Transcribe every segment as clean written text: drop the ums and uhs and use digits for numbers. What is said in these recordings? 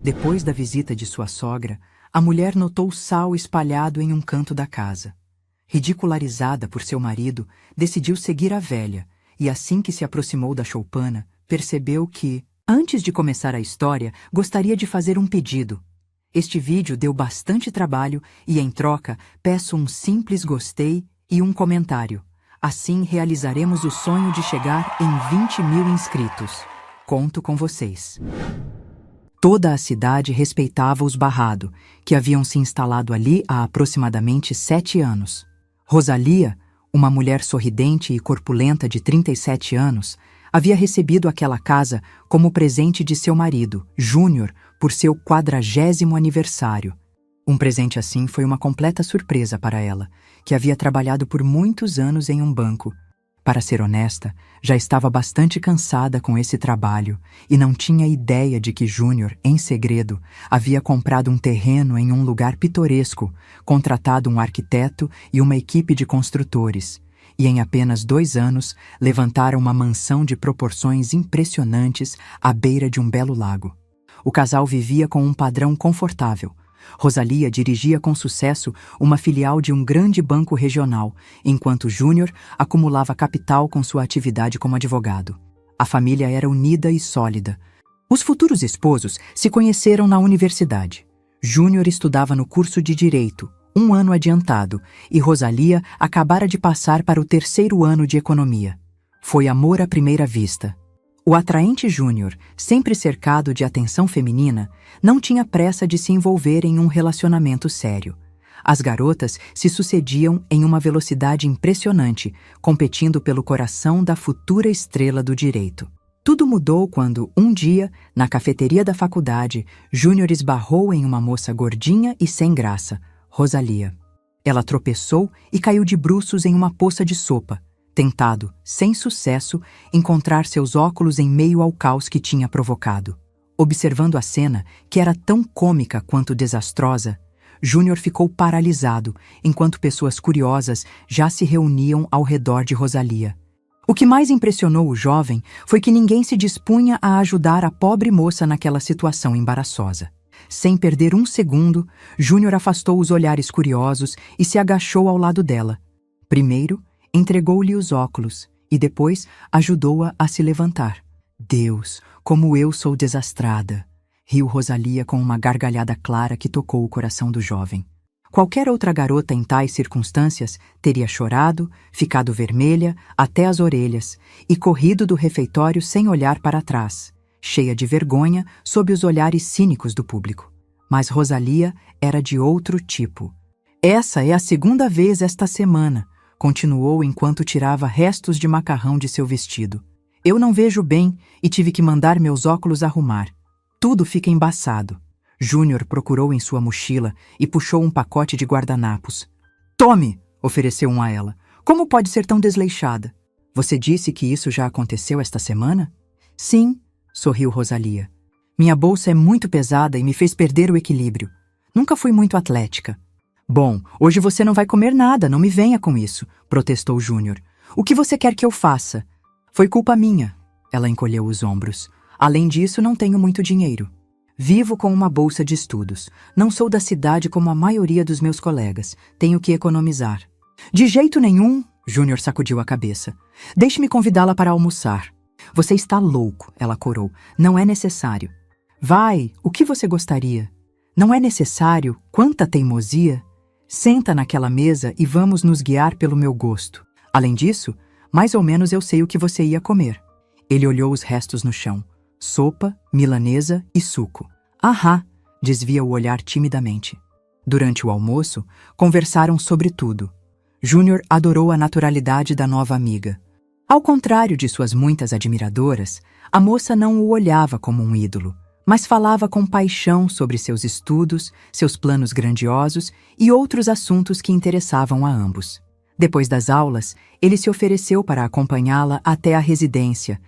Depois da visita de sua sogra, a mulher notou sal espalhado em um canto da casa. Ridicularizada por seu marido, decidiu seguir a velha, e assim que se aproximou da choupana, percebeu que, antes de começar a história, gostaria de fazer um pedido. Este vídeo deu bastante trabalho e, em troca, peço um simples gostei e um comentário. Assim realizaremos o sonho de chegar em 20.000 inscritos. Conto com vocês. Toda a cidade respeitava os Barrado, que haviam se instalado ali há aproximadamente 7 anos. Rosalia, uma mulher sorridente e corpulenta de 37 anos, havia recebido aquela casa como presente de seu marido, Júnior, por seu 40º aniversário. Um presente assim foi uma completa surpresa para ela, que havia trabalhado por muitos anos em um banco. Para ser honesta, já estava bastante cansada com esse trabalho e não tinha ideia de que Júnior, em segredo, havia comprado um terreno em um lugar pitoresco, contratado um arquiteto e uma equipe de construtores, e em apenas 2 anos levantaram uma mansão de proporções impressionantes à beira de um belo lago. O casal vivia com um padrão confortável. Rosalia dirigia com sucesso uma filial de um grande banco regional, enquanto Júnior acumulava capital com sua atividade como advogado. A família era unida e sólida. Os futuros esposos se conheceram na universidade. Júnior estudava no curso de Direito, 1 ano adiantado, e Rosalia acabara de passar para o 3º ano de Economia. Foi amor à primeira vista. O atraente Júnior, sempre cercado de atenção feminina, não tinha pressa de se envolver em um relacionamento sério. As garotas se sucediam em uma velocidade impressionante, competindo pelo coração da futura estrela do direito. Tudo mudou quando, um dia, na cafeteria da faculdade, Júnior esbarrou em uma moça gordinha e sem graça, Rosalia. Ela tropeçou e caiu de bruços em uma poça de sopa, tentado, sem sucesso, encontrar seus óculos em meio ao caos que tinha provocado. Observando a cena, que era tão cômica quanto desastrosa, Júnior ficou paralisado, enquanto pessoas curiosas já se reuniam ao redor de Rosalia. O que mais impressionou o jovem foi que ninguém se dispunha a ajudar a pobre moça naquela situação embaraçosa. Sem perder um segundo, Júnior afastou os olhares curiosos e se agachou ao lado dela. Primeiro, entregou-lhe os óculos e depois ajudou-a a se levantar. Deus, como eu sou desastrada! Riu Rosalia com uma gargalhada clara que tocou o coração do jovem. Qualquer outra garota em tais circunstâncias teria chorado, ficado vermelha até as orelhas e corrido do refeitório sem olhar para trás, cheia de vergonha sob os olhares cínicos do público. Mas Rosalia era de outro tipo. Essa é a 2ª vez esta semana, continuou enquanto tirava restos de macarrão de seu vestido. Eu não vejo bem e tive que mandar meus óculos arrumar. Tudo fica embaçado. Júnior procurou em sua mochila e puxou um pacote de guardanapos. Tome! Ofereceu um a ela. Como pode ser tão desleixada? Você disse que isso já aconteceu esta semana? Sim, sorriu Rosalia. Minha bolsa é muito pesada e me fez perder o equilíbrio. Nunca fui muito atlética. Bom, hoje você não vai comer nada, não me venha com isso, protestou Júnior. O que você quer que eu faça? Foi culpa minha. Ela encolheu os ombros. Além disso, não tenho muito dinheiro. Vivo com uma bolsa de estudos. Não sou da cidade como a maioria dos meus colegas. Tenho que economizar. De jeito nenhum, Júnior sacudiu a cabeça. Deixe-me convidá-la para almoçar. Você está louco, ela corou. Não é necessário. Vai, o que você gostaria? Não é necessário? Quanta teimosia! Senta naquela mesa e vamos nos guiar pelo meu gosto. Além disso, mais ou menos eu sei o que você ia comer. Ele olhou os restos no chão. Sopa, milanesa e suco. Ahá, desvia o olhar timidamente. Durante o almoço, conversaram sobre tudo. Júnior adorou a naturalidade da nova amiga. Ao contrário de suas muitas admiradoras, a moça não o olhava como um ídolo, mas falava com paixão sobre seus estudos, seus planos grandiosos e outros assuntos que interessavam a ambos. Depois das aulas, ele se ofereceu para acompanhá-la até a residência.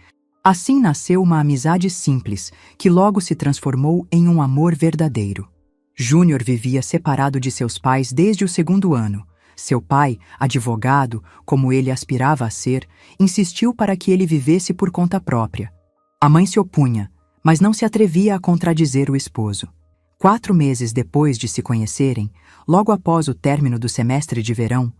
Assim nasceu uma amizade simples, que logo se transformou em um amor verdadeiro. Júnior vivia separado de seus pais desde o 2º ano. Seu pai, advogado, como ele aspirava a ser, insistiu para que ele vivesse por conta própria. A mãe se opunha, mas não se atrevia a contradizer o esposo. 4 meses depois de se conhecerem, logo após o término do semestre de verão,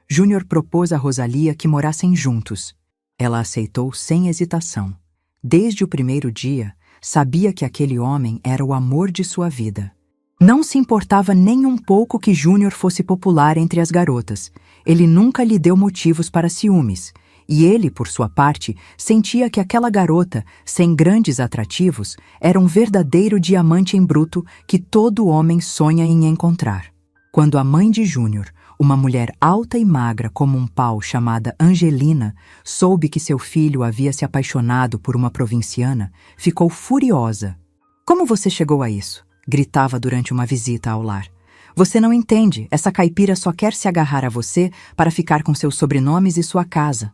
Júnior propôs a Rosalia que morassem juntos. Ela aceitou sem hesitação. Desde o primeiro dia, sabia que aquele homem era o amor de sua vida. Não se importava nem um pouco que Júnior fosse popular entre as garotas. Ele nunca lhe deu motivos para ciúmes. E ele, por sua parte, sentia que aquela garota, sem grandes atrativos, era um verdadeiro diamante em bruto que todo homem sonha em encontrar. Quando a mãe de Júnior, uma mulher alta e magra como um pau chamada Angelina, soube que seu filho havia se apaixonado por uma provinciana, ficou furiosa. "Como você chegou a isso?" gritava durante uma visita ao lar. "Você não entende, essa caipira só quer se agarrar a você para ficar com seus sobrenomes e sua casa."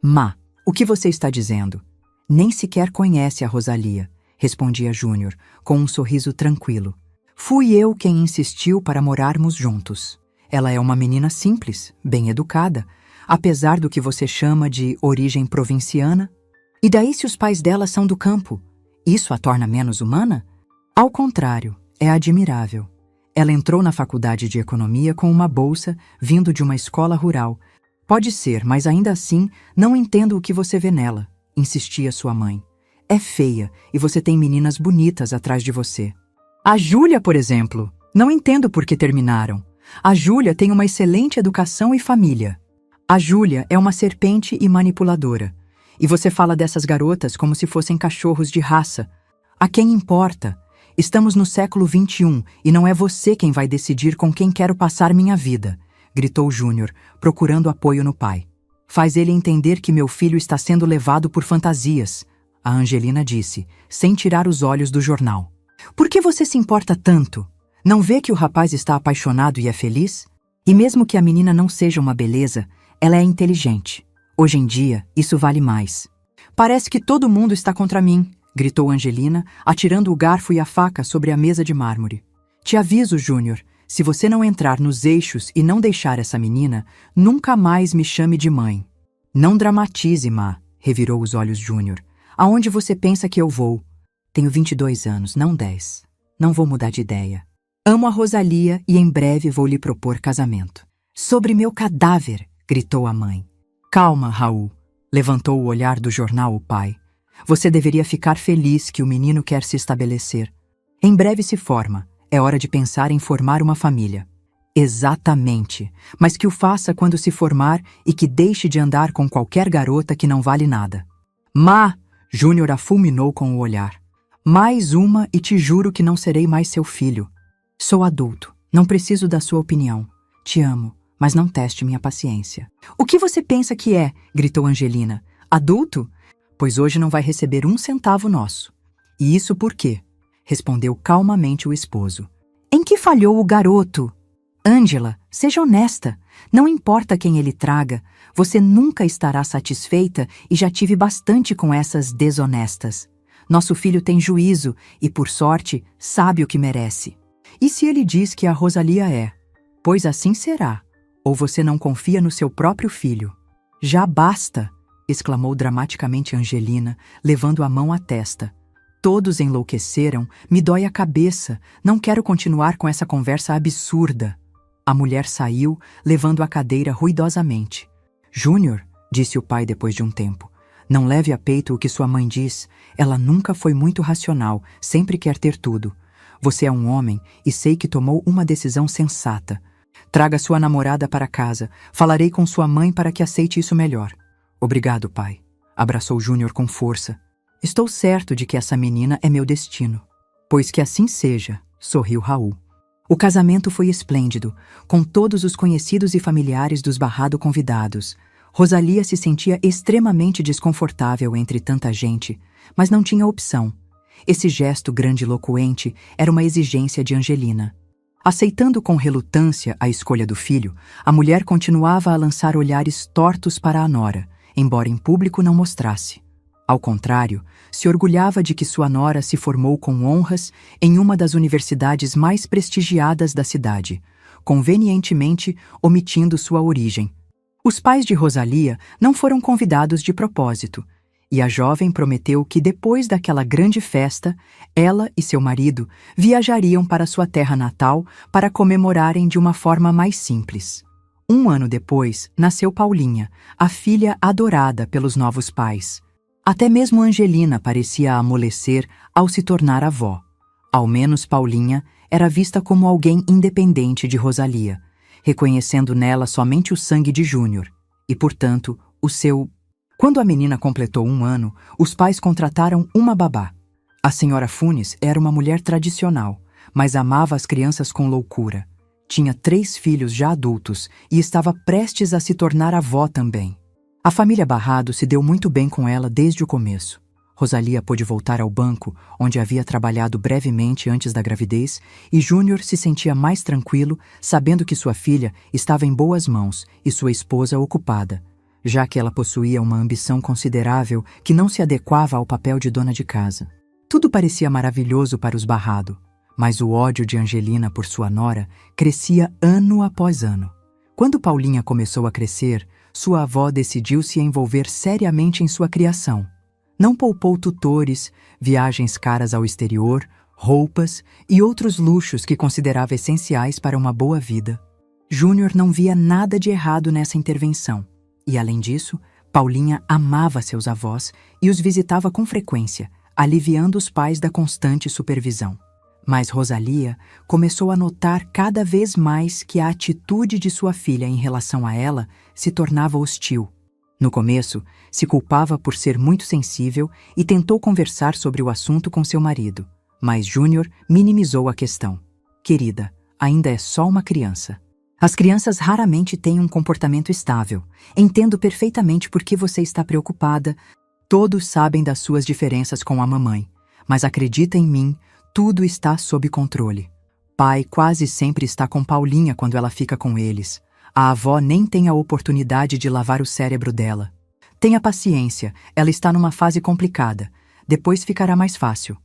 "Má, o que você está dizendo?" "Nem sequer conhece a Rosalia", respondia Júnior, com um sorriso tranquilo. "Fui eu quem insistiu para morarmos juntos. Ela é uma menina simples, bem educada, apesar do que você chama de origem provinciana. E daí se os pais dela são do campo? Isso a torna menos humana? Ao contrário, é admirável. Ela entrou na faculdade de economia com uma bolsa vindo de uma escola rural. Pode ser, mas ainda assim não entendo o que você vê nela", insistia sua mãe. "É feia e você tem meninas bonitas atrás de você. A Júlia, por exemplo, não entendo por que terminaram. A Júlia tem uma excelente educação e família. A Júlia é uma serpente e manipuladora. E você fala dessas garotas como se fossem cachorros de raça. A quem importa? Estamos no século XXI e não é você quem vai decidir com quem quero passar minha vida", gritou Júnior, procurando apoio no pai. "Faz ele entender que meu filho está sendo levado por fantasias", a Angelina disse, sem tirar os olhos do jornal. "Por que você se importa tanto? Não vê que o rapaz está apaixonado e é feliz? E mesmo que a menina não seja uma beleza, ela é inteligente. Hoje em dia, isso vale mais." "Parece que todo mundo está contra mim", gritou Angelina, atirando o garfo e a faca sobre a mesa de mármore. "Te aviso, Júnior, se você não entrar nos eixos e não deixar essa menina, nunca mais me chame de mãe." "Não dramatize, Má", revirou os olhos Júnior. "Aonde você pensa que eu vou? Tenho 22 anos, não 10. Não vou mudar de ideia. Amo a Rosalia e em breve vou lhe propor casamento." "Sobre meu cadáver", gritou a mãe. "Calma, Raul", levantou o olhar do jornal o pai. "Você deveria ficar feliz que o menino quer se estabelecer. Em breve se forma. É hora de pensar em formar uma família." "Exatamente. Mas que o faça quando se formar e que deixe de andar com qualquer garota que não vale nada." "Má!" Júnior a fulminou com o olhar. "Mais uma e te juro que não serei mais seu filho. Sou adulto. Não preciso da sua opinião. Te amo, mas não teste minha paciência." "O que você pensa que é?" gritou Angelina. "Adulto? Pois hoje não vai receber 1 centavo nosso." "E isso por quê?" respondeu calmamente o esposo. "Em que falhou o garoto? Ângela, seja honesta. Não importa quem ele traga, você nunca estará satisfeita e já tive bastante com essas desonestas. Nosso filho tem juízo e, por sorte, sabe o que merece." "E se ele diz que a Rosalia é? Pois assim será. Ou você não confia no seu próprio filho?" "Já basta!" exclamou dramaticamente Angelina, levando a mão à testa. "Todos enlouqueceram, me dói a cabeça, não quero continuar com essa conversa absurda." A mulher saiu, levando a cadeira ruidosamente. "Júnior", disse o pai depois de um tempo, "não leve a peito o que sua mãe diz. Ela nunca foi muito racional, sempre quer ter tudo. Você é um homem e sei que tomou uma decisão sensata. Traga sua namorada para casa, falarei com sua mãe para que aceite isso melhor." "Obrigado, pai", abraçou Júnior com força. "Estou certo de que essa menina é meu destino." "Pois que assim seja", sorriu Raul. O casamento foi esplêndido, com todos os conhecidos e familiares dos Barrado convidados. Rosalia se sentia extremamente desconfortável entre tanta gente, mas não tinha opção. Esse gesto grandiloquente era uma exigência de Angelina. Aceitando com relutância a escolha do filho, a mulher continuava a lançar olhares tortos para a nora, embora em público não mostrasse. Ao contrário, se orgulhava de que sua nora se formou com honras em uma das universidades mais prestigiadas da cidade, convenientemente omitindo sua origem. Os pais de Rosalia não foram convidados de propósito. E a jovem prometeu que depois daquela grande festa, ela e seu marido viajariam para sua terra natal para comemorarem de uma forma mais simples. 1 ano depois, nasceu Paulinha, a filha adorada pelos novos pais. Até mesmo Angelina parecia amolecer ao se tornar avó. Ao menos Paulinha era vista como alguém independente de Rosalia, reconhecendo nela somente o sangue de Júnior, e, portanto, o seu... Quando a menina completou 1 ano, os pais contrataram uma babá. A senhora Funes era uma mulher tradicional, mas amava as crianças com loucura. Tinha 3 filhos já adultos e estava prestes a se tornar avó também. A família Barrado se deu muito bem com ela desde o começo. Rosalia pôde voltar ao banco, onde havia trabalhado brevemente antes da gravidez, e Júnior se sentia mais tranquilo, sabendo que sua filha estava em boas mãos e sua esposa ocupada, já que ela possuía uma ambição considerável que não se adequava ao papel de dona de casa. Tudo parecia maravilhoso para os Barrado, mas o ódio de Angelina por sua nora crescia ano após ano. Quando Paulinha começou a crescer, sua avó decidiu se envolver seriamente em sua criação. Não poupou tutores, viagens caras ao exterior, roupas e outros luxos que considerava essenciais para uma boa vida. Júnior não via nada de errado nessa intervenção. E, além disso, Paulinha amava seus avós e os visitava com frequência, aliviando os pais da constante supervisão. Mas Rosalia começou a notar cada vez mais que a atitude de sua filha em relação a ela se tornava hostil. No começo, se culpava por ser muito sensível e tentou conversar sobre o assunto com seu marido. Mas Júnior minimizou a questão. Querida, ainda é só uma criança. As crianças raramente têm um comportamento estável. Entendo perfeitamente por que você está preocupada. Todos sabem das suas diferenças com a mamãe. Mas acredita em mim, tudo está sob controle. Pai quase sempre está com Paulinha quando ela fica com eles. A avó nem tem a oportunidade de lavar o cérebro dela. Tenha paciência, ela está numa fase complicada. Depois ficará mais fácil.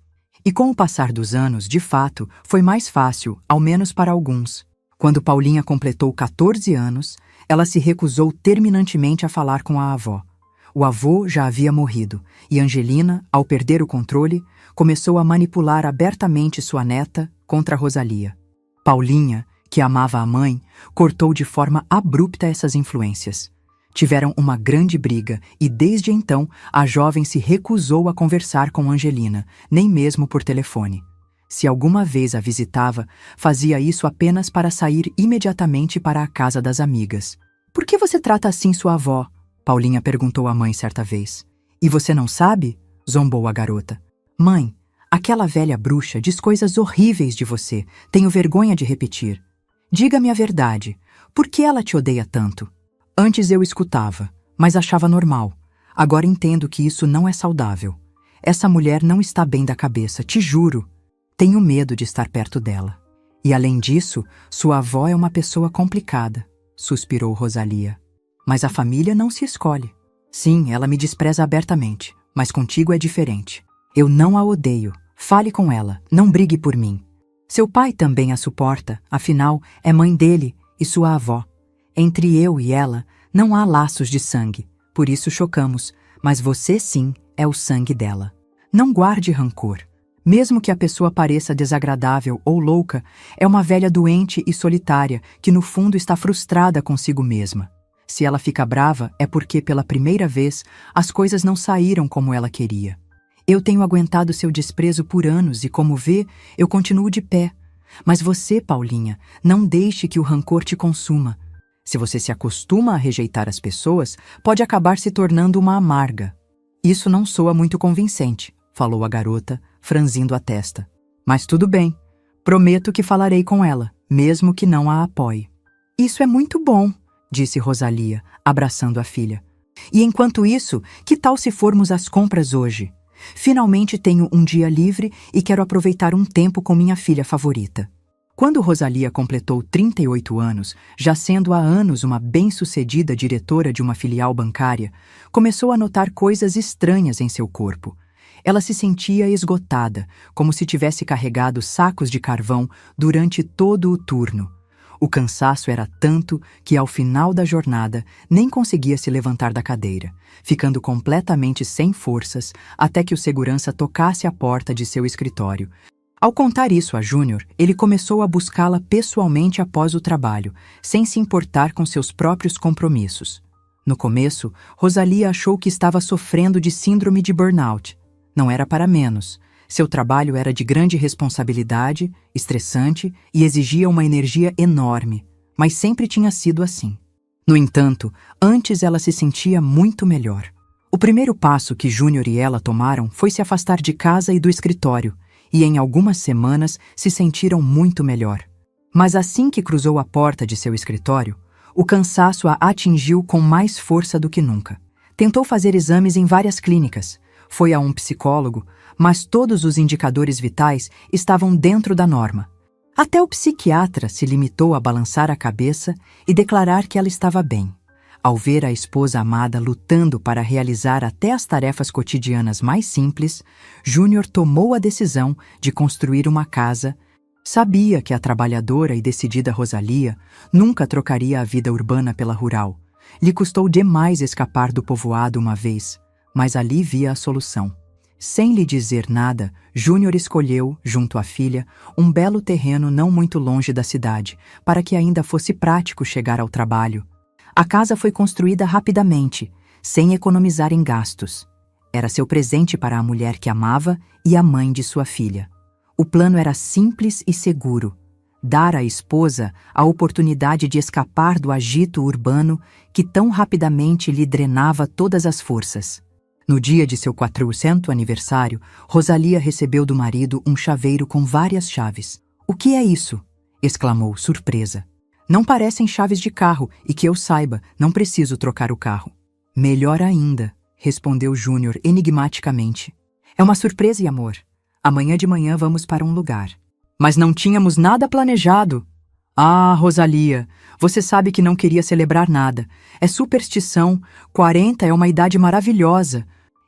E com o passar dos anos, de fato, foi mais fácil, ao menos para alguns. Quando Paulinha completou 14 anos, ela se recusou terminantemente a falar com a avó. O avô já havia morrido, e Angelina, ao perder o controle, começou a manipular abertamente sua neta contra Rosalia. Paulinha, que amava a mãe, cortou de forma abrupta essas influências. Tiveram uma grande briga e, desde então, a jovem se recusou a conversar com Angelina, nem mesmo por telefone. Se alguma vez a visitava, fazia isso apenas para sair imediatamente para a casa das amigas. "Por que você trata assim sua avó?" Paulinha perguntou à mãe certa vez. "E você não sabe?" zombou a garota. "Mãe, aquela velha bruxa diz coisas horríveis de você. Tenho vergonha de repetir. Diga-me a verdade. Por que ela te odeia tanto?" Antes eu escutava, mas achava normal. Agora entendo que isso não é saudável. Essa mulher não está bem da cabeça, te juro. Tenho medo de estar perto dela. E além disso, sua avó é uma pessoa complicada, suspirou Rosalia. Mas a família não se escolhe. Sim, ela me despreza abertamente, mas contigo é diferente. Eu não a odeio. Fale com ela, não brigue por mim. Seu pai também a suporta, afinal, é mãe dele e sua avó. Entre eu e ela, não há laços de sangue, por isso chocamos, mas você sim é o sangue dela. Não guarde rancor. Mesmo que a pessoa pareça desagradável ou louca, é uma velha doente e solitária que no fundo está frustrada consigo mesma. Se ela fica brava, é porque, pela primeira vez, as coisas não saíram como ela queria. Eu tenho aguentado seu desprezo por anos e, como vê, eu continuo de pé. Mas você, Paulinha, não deixe que o rancor te consuma. Se você se acostuma a rejeitar as pessoas, pode acabar se tornando uma amarga. Isso não soa muito convincente, falou a garota, franzindo a testa. Mas tudo bem. Prometo que falarei com ela, mesmo que não a apoie. Isso é muito bom, disse Rosalia, abraçando a filha. E enquanto isso, que tal se formos às compras hoje? Finalmente tenho um dia livre e quero aproveitar um tempo com minha filha favorita. Quando Rosalia completou 38 anos, já sendo há anos uma bem-sucedida diretora de uma filial bancária, começou a notar coisas estranhas em seu corpo. Ela se sentia esgotada, como se tivesse carregado sacos de carvão durante todo o turno. O cansaço era tanto que, ao final da jornada, nem conseguia se levantar da cadeira, ficando completamente sem forças até que o segurança tocasse a porta de seu escritório. Ao contar isso a Júnior, ele começou a buscá-la pessoalmente após o trabalho, sem se importar com seus próprios compromissos. No começo, Rosalia achou que estava sofrendo de síndrome de burnout. Não era para menos. Seu trabalho era de grande responsabilidade, estressante e exigia uma energia enorme, mas sempre tinha sido assim. No entanto, antes ela se sentia muito melhor. O primeiro passo que Júnior e ela tomaram foi se afastar de casa e do escritório, e em algumas semanas se sentiram muito melhor. Mas assim que cruzou a porta de seu escritório, o cansaço a atingiu com mais força do que nunca. Tentou fazer exames em várias clínicas, foi a um psicólogo, mas todos os indicadores vitais estavam dentro da norma. Até o psiquiatra se limitou a balançar a cabeça e declarar que ela estava bem. Ao ver a esposa amada lutando para realizar até as tarefas cotidianas mais simples, Júnior tomou a decisão de construir uma casa. Sabia que a trabalhadora e decidida Rosalia nunca trocaria a vida urbana pela rural. Lhe custou demais escapar do povoado uma vez, mas ali via a solução. Sem lhe dizer nada, Júnior escolheu, junto à filha, um belo terreno não muito longe da cidade, para que ainda fosse prático chegar ao trabalho. A casa foi construída rapidamente, sem economizar em gastos. Era seu presente para a mulher que amava e a mãe de sua filha. O plano era simples e seguro: dar à esposa a oportunidade de escapar do agito urbano que tão rapidamente lhe drenava todas as forças. No dia de seu 400º aniversário, Rosalia recebeu do marido um chaveiro com várias chaves. "O que é isso?" exclamou, surpresa. "Não parecem chaves de carro e que eu saiba, não preciso trocar o carro." "Melhor ainda", respondeu Júnior enigmaticamente. "É uma surpresa, amor. Amanhã de manhã vamos para um lugar." "Mas não tínhamos nada planejado." "Ah, Rosalia, você sabe que não queria celebrar nada. É superstição. 40 é uma idade maravilhosa.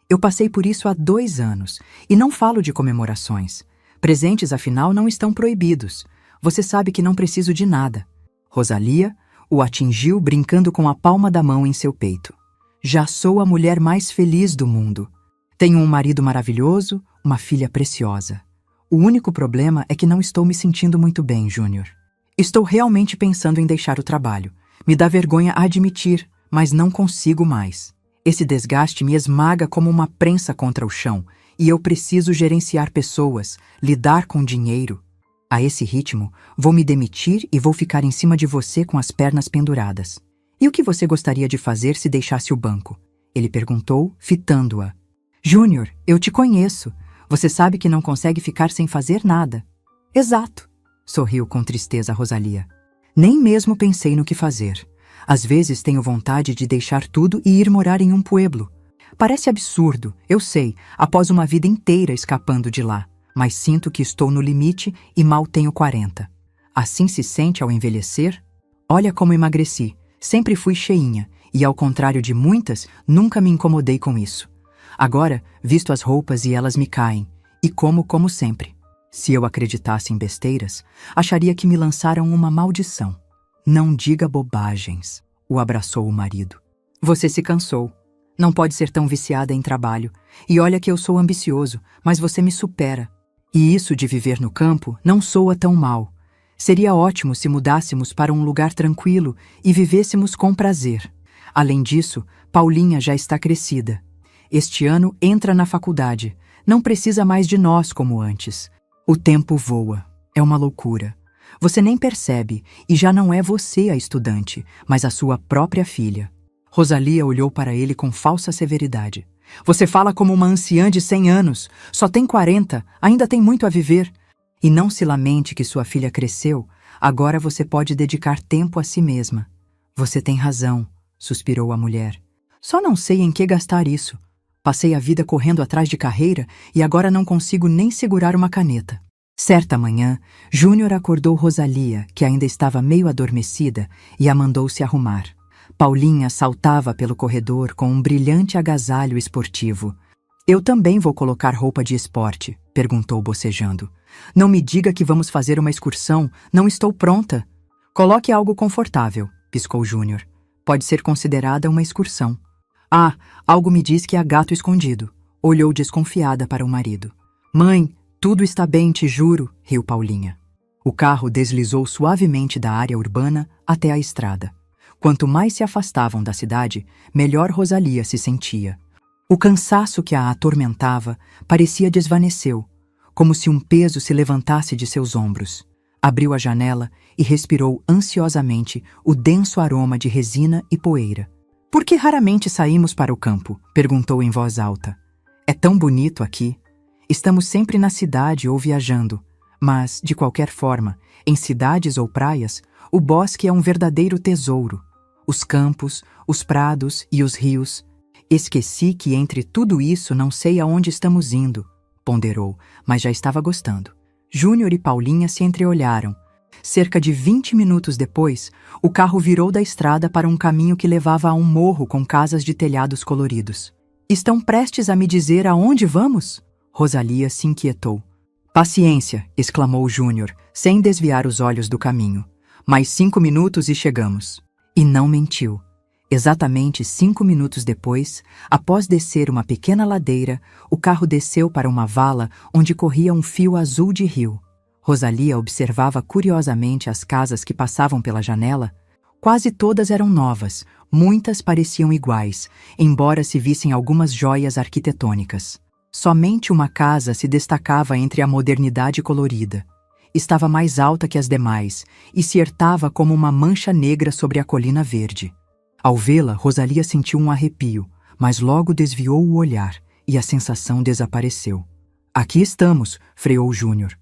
Eu passei por isso há 2 anos, e não falo de comemorações. Presentes, afinal, não estão proibidos. Você sabe que não preciso de nada." Rosalia o atingiu brincando com a palma da mão em seu peito. "Já sou a mulher mais feliz do mundo. Tenho um marido maravilhoso, uma filha preciosa. O único problema é que não estou me sentindo muito bem, Júnior. Estou realmente pensando em deixar o trabalho. Me dá vergonha admitir, mas não consigo mais. Esse desgaste me esmaga como uma prensa contra o chão, e eu preciso gerenciar pessoas, lidar com dinheiro. A esse ritmo, vou me demitir e vou ficar em cima de você com as pernas penduradas. E o que você gostaria de fazer se deixasse o banco?" Ele perguntou, fitando-a. "Júnior, eu te conheço. Você sabe que não consegue ficar sem fazer nada." "Exato", sorriu com tristeza Rosalia. "Nem mesmo pensei no que fazer. Às vezes tenho vontade de deixar tudo e ir morar em um pueblo. Parece absurdo, eu sei, após uma vida inteira escapando de lá, mas sinto que estou no limite e mal tenho 40. Assim se sente ao envelhecer? Olha como emagreci. Sempre fui cheinha e, ao contrário de muitas, nunca me incomodei com isso. Agora, visto as roupas e elas me caem, e como sempre. Se eu acreditasse em besteiras, acharia que me lançaram uma maldição." "Não diga bobagens", o abraçou o marido. "Você se cansou. Não pode ser tão viciada em trabalho. E olha que eu sou ambicioso, mas você me supera. E isso de viver no campo não soa tão mal. Seria ótimo se mudássemos para um lugar tranquilo e vivêssemos com prazer. Além disso, Paulinha já está crescida. Este ano entra na faculdade. Não precisa mais de nós como antes. O tempo voa. É uma loucura. Você nem percebe, e já não é você a estudante, mas a sua própria filha." Rosalia olhou para ele com falsa severidade. "Você fala como uma anciã de 100 anos. Só tem 40, ainda tem muito a viver. E não se lamente que sua filha cresceu. Agora você pode dedicar tempo a si mesma." "Você tem razão", suspirou a mulher. "Só não sei em que gastar isso. Passei a vida correndo atrás de carreira e agora não consigo nem segurar uma caneta." Certa manhã, Júnior acordou Rosalia, que ainda estava meio adormecida, e a mandou se arrumar. Paulinha saltava pelo corredor com um brilhante agasalho esportivo. "Eu também vou colocar roupa de esporte", perguntou bocejando. "Não me diga que vamos fazer uma excursão, não estou pronta." Coloque algo confortável, piscou Júnior. Pode ser considerada uma excursão. Ah, algo me diz que há gato escondido. Olhou desconfiada para o marido. Mãe, tudo está bem, te juro, riu Paulinha. O carro deslizou suavemente da área urbana até a estrada. Quanto mais se afastavam da cidade, melhor Rosalia se sentia. O cansaço que a atormentava parecia desvaneceu, como se um peso se levantasse de seus ombros. Abriu a janela e respirou ansiosamente o denso aroma de resina e poeira. Por que raramente saímos para o campo? Perguntou em voz alta. É tão bonito aqui. Estamos sempre na cidade ou viajando. Mas, de qualquer forma, em cidades ou praias, o bosque é um verdadeiro tesouro. Os campos, os prados e os rios. Esqueci que entre tudo isso não sei aonde estamos indo, ponderou, mas já estava gostando. Júnior e Paulinha se entreolharam. Cerca de 20 minutos depois, o carro virou da estrada para um caminho que levava a um morro com casas de telhados coloridos. Estão prestes a me dizer aonde vamos? Rosalia se inquietou. Paciência, exclamou Júnior, sem desviar os olhos do caminho. Mais 5 minutos e chegamos. E não mentiu. Exatamente 5 minutos depois, após descer uma pequena ladeira, o carro desceu para uma vala onde corria um fio azul de rio. Rosalia observava curiosamente as casas que passavam pela janela. Quase todas eram novas, muitas pareciam iguais, embora se vissem algumas joias arquitetônicas. Somente uma casa se destacava entre a modernidade colorida. Estava mais alta que as demais e se ertava como uma mancha negra sobre a colina verde. Ao vê-la, Rosalia sentiu um arrepio, mas logo desviou o olhar e a sensação desapareceu. Aqui estamos, freou Júnior.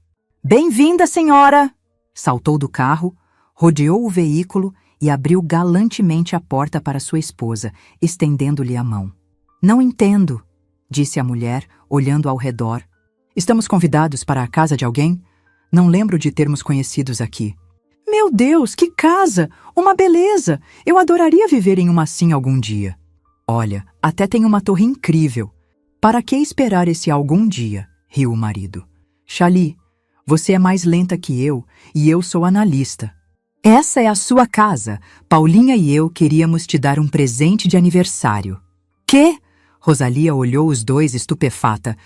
Bem-vinda, senhora! Saltou do carro, rodeou o veículo e abriu galantemente a porta para sua esposa, estendendo-lhe a mão. Não entendo, disse a mulher, olhando ao redor. Estamos convidados para a casa de alguém? Não lembro de termos conhecidos aqui. Meu Deus, que casa! Uma beleza! Eu adoraria viver em uma assim algum dia. Olha, até tem uma torre incrível. Para que esperar esse algum dia? Riu o marido. Chali, você é mais lenta que eu e eu sou analista. Essa é a sua casa. Paulinha e eu queríamos te dar um presente de aniversário. Quê? Rosalia olhou os dois estupefata.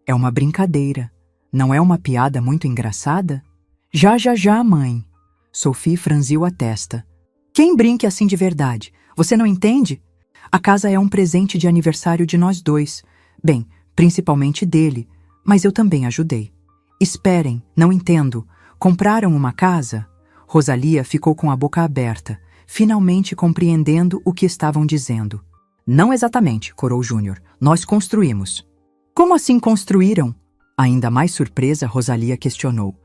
É uma brincadeira. Não é uma piada muito engraçada? Já, mãe. Sophie franziu a testa. Quem brinque assim de verdade? Você não entende? A casa é um presente de aniversário de nós dois. Bem, principalmente dele, mas eu também ajudei. Esperem, não entendo. Compraram uma casa? Rosalia ficou com a boca aberta, finalmente compreendendo o que estavam dizendo. Não exatamente, corou Júnior. Nós construímos. Como assim construíram? Ainda mais surpresa, Rosalia questionou.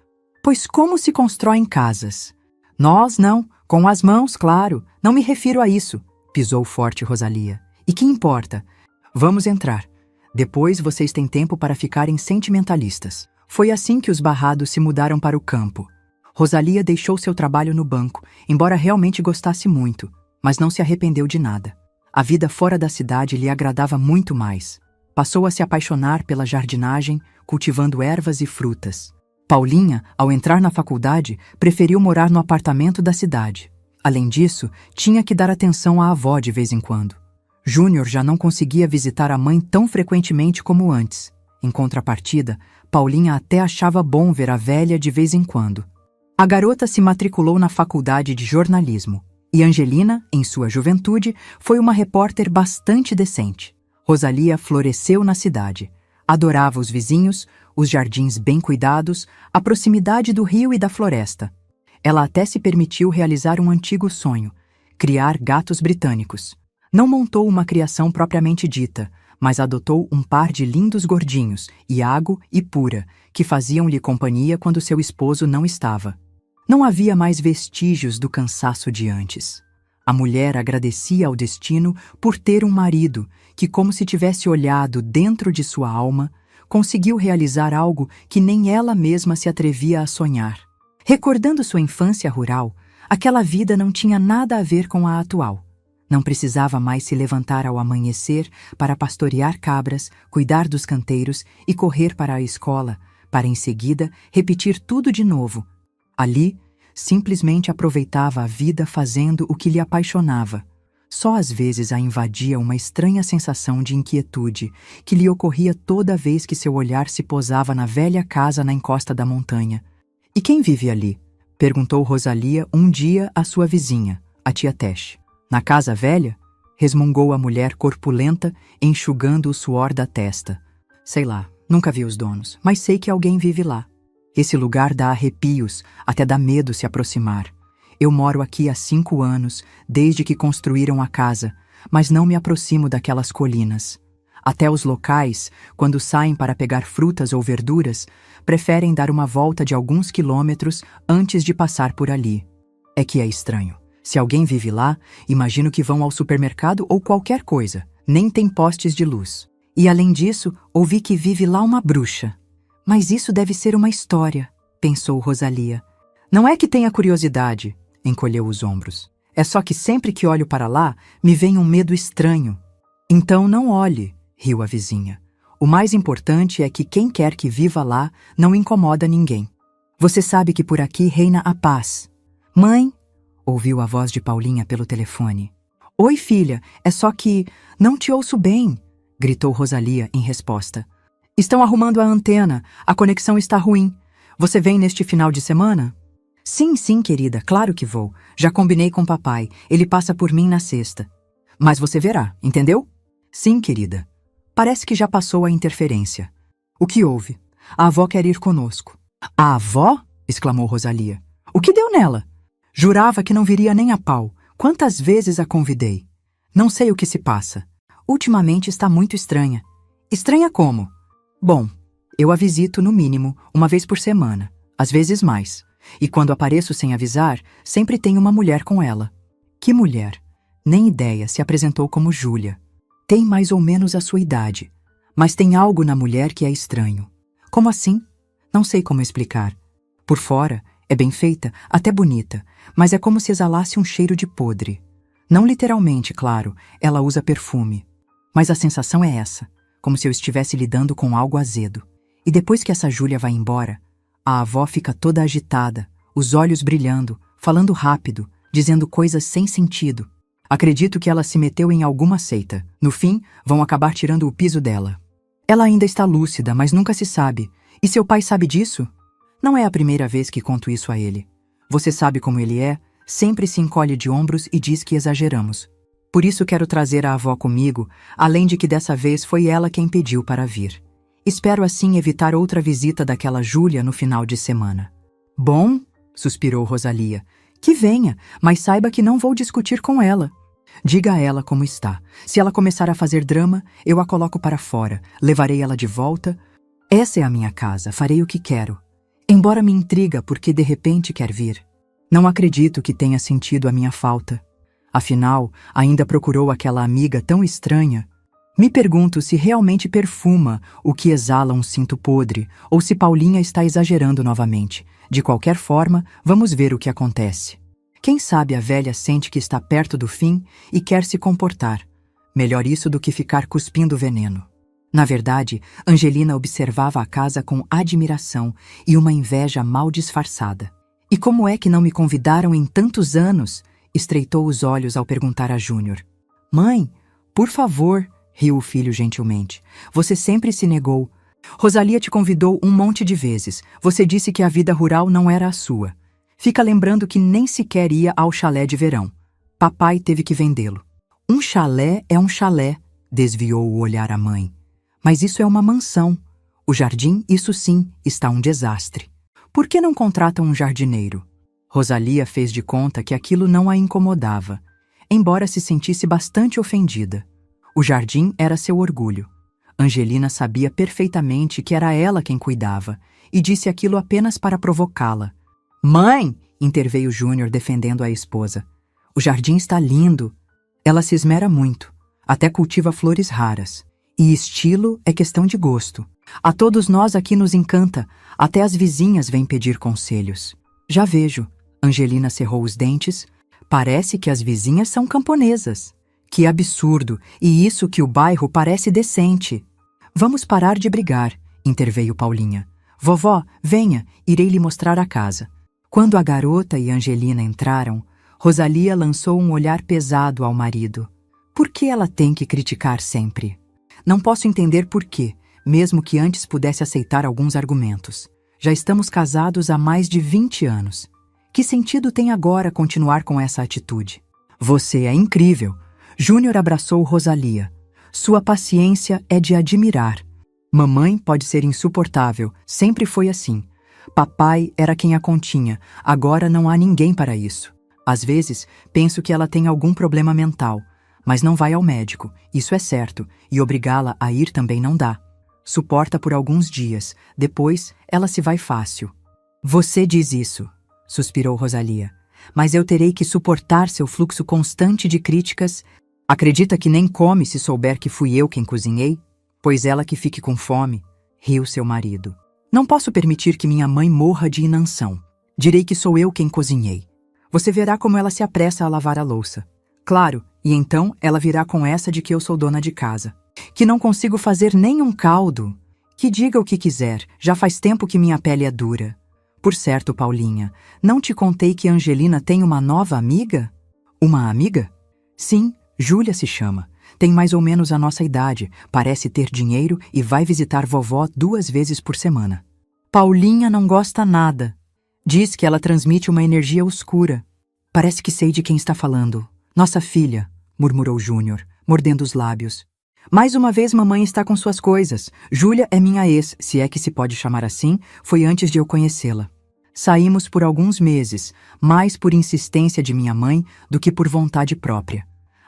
Pois como se constroem casas? Nós não, com as mãos, claro. Não me refiro a isso, pisou forte Rosalia. E que importa? Vamos entrar. Depois vocês têm tempo para ficarem sentimentalistas. Foi assim que os Barrados se mudaram para o campo. Rosalia deixou seu trabalho no banco, embora realmente gostasse muito, mas não se arrependeu de nada. A vida fora da cidade lhe agradava muito mais. Passou a se apaixonar pela jardinagem, cultivando ervas e frutas. Paulinha, ao entrar na faculdade, preferiu morar no apartamento da cidade. Além disso, tinha que dar atenção à avó de vez em quando. Júnior já não conseguia visitar a mãe tão frequentemente como antes. Em contrapartida, Paulinha até achava bom ver a velha de vez em quando. A garota se matriculou na faculdade de jornalismo, e Angelina, em sua juventude, foi uma repórter bastante decente. Rosalia floresceu na cidade. Adorava os vizinhos, os jardins bem cuidados, a proximidade do rio e da floresta. Ela até se permitiu realizar um antigo sonho, criar gatos britânicos. Não montou uma criação propriamente dita, mas adotou um par de lindos gordinhos, Iago e Pura, que faziam-lhe companhia quando seu esposo não estava. Não havia mais vestígios do cansaço de antes. A mulher agradecia ao destino por ter um marido que, como se tivesse olhado dentro de sua alma, conseguiu realizar algo que nem ela mesma se atrevia a sonhar. Recordando sua infância rural, aquela vida não tinha nada a ver com a atual. Não precisava mais se levantar ao amanhecer para pastorear cabras, cuidar dos canteiros e correr para a escola, para em seguida repetir tudo de novo. Ali, simplesmente aproveitava a vida fazendo o que lhe apaixonava. Só às vezes a invadia uma estranha sensação de inquietude que lhe ocorria toda vez que seu olhar se posava na velha casa na encosta da montanha. "E quem vive ali?" perguntou Rosalia um dia à sua vizinha, a tia Tesh. "Na casa velha?" resmungou a mulher corpulenta, enxugando o suor da testa. "Sei lá, nunca vi os donos, mas sei que alguém vive lá. Esse lugar dá arrepios, até dá medo se aproximar. Eu moro aqui há 5 anos, desde que construíram a casa, mas não me aproximo daquelas colinas. Até os locais, quando saem para pegar frutas ou verduras, preferem dar uma volta de alguns quilômetros antes de passar por ali. É que é estranho. Se alguém vive lá, imagino que vão ao supermercado ou qualquer coisa. Nem tem postes de luz. E além disso, ouvi que vive lá uma bruxa." "Mas isso deve ser uma história", pensou Rosalia. "Não é que tenha curiosidade", encolheu os ombros. "É só que sempre que olho para lá, me vem um medo estranho." "Então não olhe", riu a vizinha. "O mais importante é que quem quer que viva lá não incomoda ninguém. Você sabe que por aqui reina a paz." "Mãe?" ouviu a voz de Paulinha pelo telefone. "Oi, filha, é só que não te ouço bem", gritou Rosalia em resposta. "Estão arrumando a antena, a conexão está ruim. Você vem neste final de semana?" Sim, querida, claro que vou. Já combinei com papai, ele passa por mim na sexta." "Mas você verá, entendeu?" "Sim, querida." "Parece que já passou a interferência." "O que houve?" "A avó quer ir conosco." "A avó?" exclamou Rosalia. "O que deu nela?" "Jurava que não viria nem a pau. Quantas vezes a convidei?" "Não sei o que se passa. Ultimamente está muito estranha." "Estranha como?" "Bom, eu a visito no mínimo uma vez por semana, às vezes mais. E quando apareço sem avisar, sempre tem uma mulher com ela." "Que mulher?" "Nem ideia, se apresentou como Júlia. Tem mais ou menos a sua idade, mas tem algo na mulher que é estranho." "Como assim?" "Não sei como explicar. Por fora, é bem feita, até bonita, mas é como se exalasse um cheiro de podre. Não literalmente, claro, ela usa perfume. Mas a sensação é essa, como se eu estivesse lidando com algo azedo. E depois que essa Júlia vai embora, a avó fica toda agitada, os olhos brilhando, falando rápido, dizendo coisas sem sentido. Acredito que ela se meteu em alguma seita. No fim, vão acabar tirando o piso dela. Ela ainda está lúcida, mas nunca se sabe. E seu pai sabe disso? Não é a primeira vez que conto isso a ele. Você sabe como ele é, sempre se encolhe de ombros e diz que exageramos. Por isso quero trazer a avó comigo, além de que dessa vez foi ela quem pediu para vir. Espero assim evitar outra visita daquela Júlia no final de semana." "Bom", suspirou Rosalia, "que venha, mas saiba que não vou discutir com ela. Diga a ela como está. Se ela começar a fazer drama, eu a coloco para fora, levarei ela de volta. Essa é a minha casa, farei o que quero. Embora me intriga porque de repente quer vir. Não acredito que tenha sentido a minha falta. Afinal, ainda procurou aquela amiga tão estranha. Me pergunto se realmente perfuma o que exala um cinto podre ou se Paulinha está exagerando novamente. De qualquer forma, vamos ver o que acontece. Quem sabe a velha sente que está perto do fim e quer se comportar. Melhor isso do que ficar cuspindo veneno." Na verdade, Angelina observava a casa com admiração e uma inveja mal disfarçada. "E como é que não me convidaram em tantos anos?" estreitou os olhos ao perguntar a Júnior. "Mãe, por favor", riu o filho gentilmente. "Você sempre se negou. Rosalia te convidou um monte de vezes. Você disse que a vida rural não era a sua. Fica lembrando que nem sequer ia ao chalé de verão. Papai teve que vendê-lo." "Um chalé é um chalé", desviou o olhar a mãe. "Mas isso é uma mansão. O jardim, isso sim, está um desastre. Por que não contratam um jardineiro?" Rosalia fez de conta que aquilo não a incomodava, embora se sentisse bastante ofendida. O jardim era seu orgulho. Angelina sabia perfeitamente que era ela quem cuidava, e disse aquilo apenas para provocá-la. "Mãe!" interveio Júnior defendendo a esposa. "O jardim está lindo. Ela se esmera muito, até cultiva flores raras. E estilo é questão de gosto. A todos nós aqui nos encanta, até as vizinhas vêm pedir conselhos." "Já vejo." Angelina cerrou os dentes. "Parece que as vizinhas são camponesas." "Que absurdo! E isso que o bairro parece decente." "Vamos parar de brigar", interveio Paulinha. "Vovó, venha, irei lhe mostrar a casa." Quando a garota e Angelina entraram, Rosalia lançou um olhar pesado ao marido. Por que ela tem que criticar sempre? Não posso entender por quê, mesmo que antes pudesse aceitar alguns argumentos. Já estamos casados há mais de 20 anos. Que sentido tem agora continuar com essa atitude? Você é incrível. Júnior abraçou Rosalia. Sua paciência é de admirar. Mamãe pode ser insuportável, sempre foi assim. Papai era quem a continha, agora não há ninguém para isso. Às vezes, penso que ela tem algum problema mental, mas não vai ao médico, isso é certo, e obrigá-la a ir também não dá. Suporta por alguns dias, depois ela se vai fácil. Você diz isso, suspirou Rosalia, mas eu terei que suportar seu fluxo constante de críticas. Acredita que nem come se souber que fui eu quem cozinhei? Pois ela que fique com fome, riu seu marido. Não posso permitir que minha mãe morra de inanição. Direi que sou eu quem cozinhei. Você verá como ela se apressa a lavar a louça. Claro, e então ela virá com essa de que eu sou dona de casa. Que não consigo fazer nem um caldo. Que diga o que quiser, já faz tempo que minha pele é dura. Por certo, Paulinha, não te contei que Angelina tem uma nova amiga? Uma amiga? Sim, Júlia se chama. Tem mais ou menos a nossa idade, parece ter dinheiro e vai visitar vovó 2 vezes por semana. Paulinha não gosta nada. Diz que ela transmite uma energia escura. Parece que sei de quem está falando. Nossa filha, murmurou Júnior, mordendo os lábios. Mais uma vez mamãe está com suas coisas. Júlia é minha ex, se é que se pode chamar assim, foi antes de eu conhecê-la. Saímos por alguns meses, mais por insistência de minha mãe do que por vontade própria.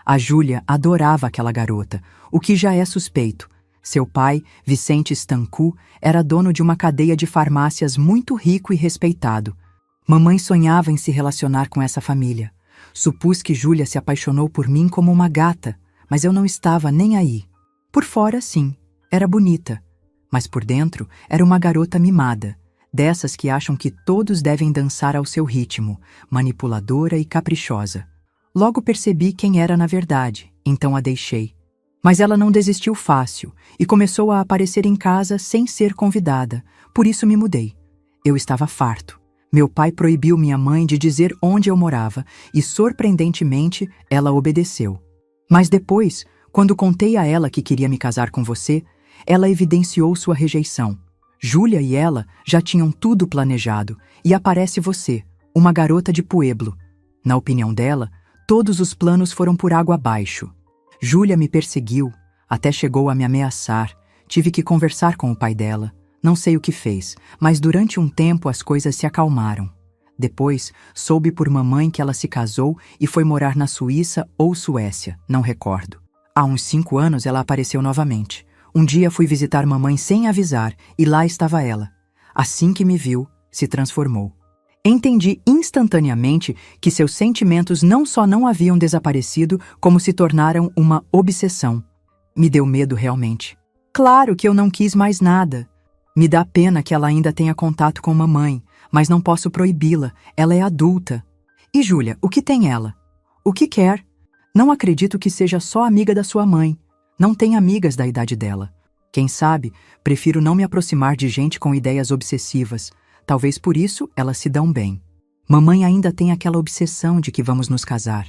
A Júlia adorava aquela garota, o que já é suspeito. Seu pai, Vicente Stancu, era dono de uma cadeia de farmácias muito rico e respeitado. Mamãe sonhava em se relacionar com essa família. Supus que Júlia se apaixonou por mim como uma gata, mas eu não estava nem aí. Por fora, sim, era bonita, mas por dentro era uma garota mimada, dessas que acham que todos devem dançar ao seu ritmo, manipuladora e caprichosa. Logo percebi quem era na verdade, então a deixei. Mas ela não desistiu fácil e começou a aparecer em casa sem ser convidada, por isso me mudei. Eu estava farto. Meu pai proibiu minha mãe de dizer onde eu morava e, surpreendentemente, ela obedeceu. Mas depois, quando contei a ela que queria me casar com você, ela evidenciou sua rejeição. Júlia e ela já tinham tudo planejado e aparece você, uma garota de pueblo. Na opinião dela, todos os planos foram por água abaixo. Júlia me perseguiu, até chegou a me ameaçar. Tive que conversar com o pai dela. Não sei o que fez, mas durante um tempo as coisas se acalmaram. Depois, soube por mamãe que ela se casou e foi morar na Suíça ou Suécia, não recordo. Há uns 5 anos ela apareceu novamente. Um dia fui visitar mamãe sem avisar e lá estava ela. Assim que me viu, se transformou. Entendi instantaneamente que seus sentimentos não só não haviam desaparecido, como se tornaram uma obsessão. Me deu medo realmente. Claro que eu não quis mais nada. Me dá pena que ela ainda tenha contato com mamãe, mas não posso proibi-la, ela é adulta. E Júlia, o que tem ela? O que quer? Não acredito que seja só amiga da sua mãe. Não tem amigas da idade dela. Quem sabe, prefiro não me aproximar de gente com ideias obsessivas. Talvez por isso elas se dão bem. Mamãe ainda tem aquela obsessão de que vamos nos casar.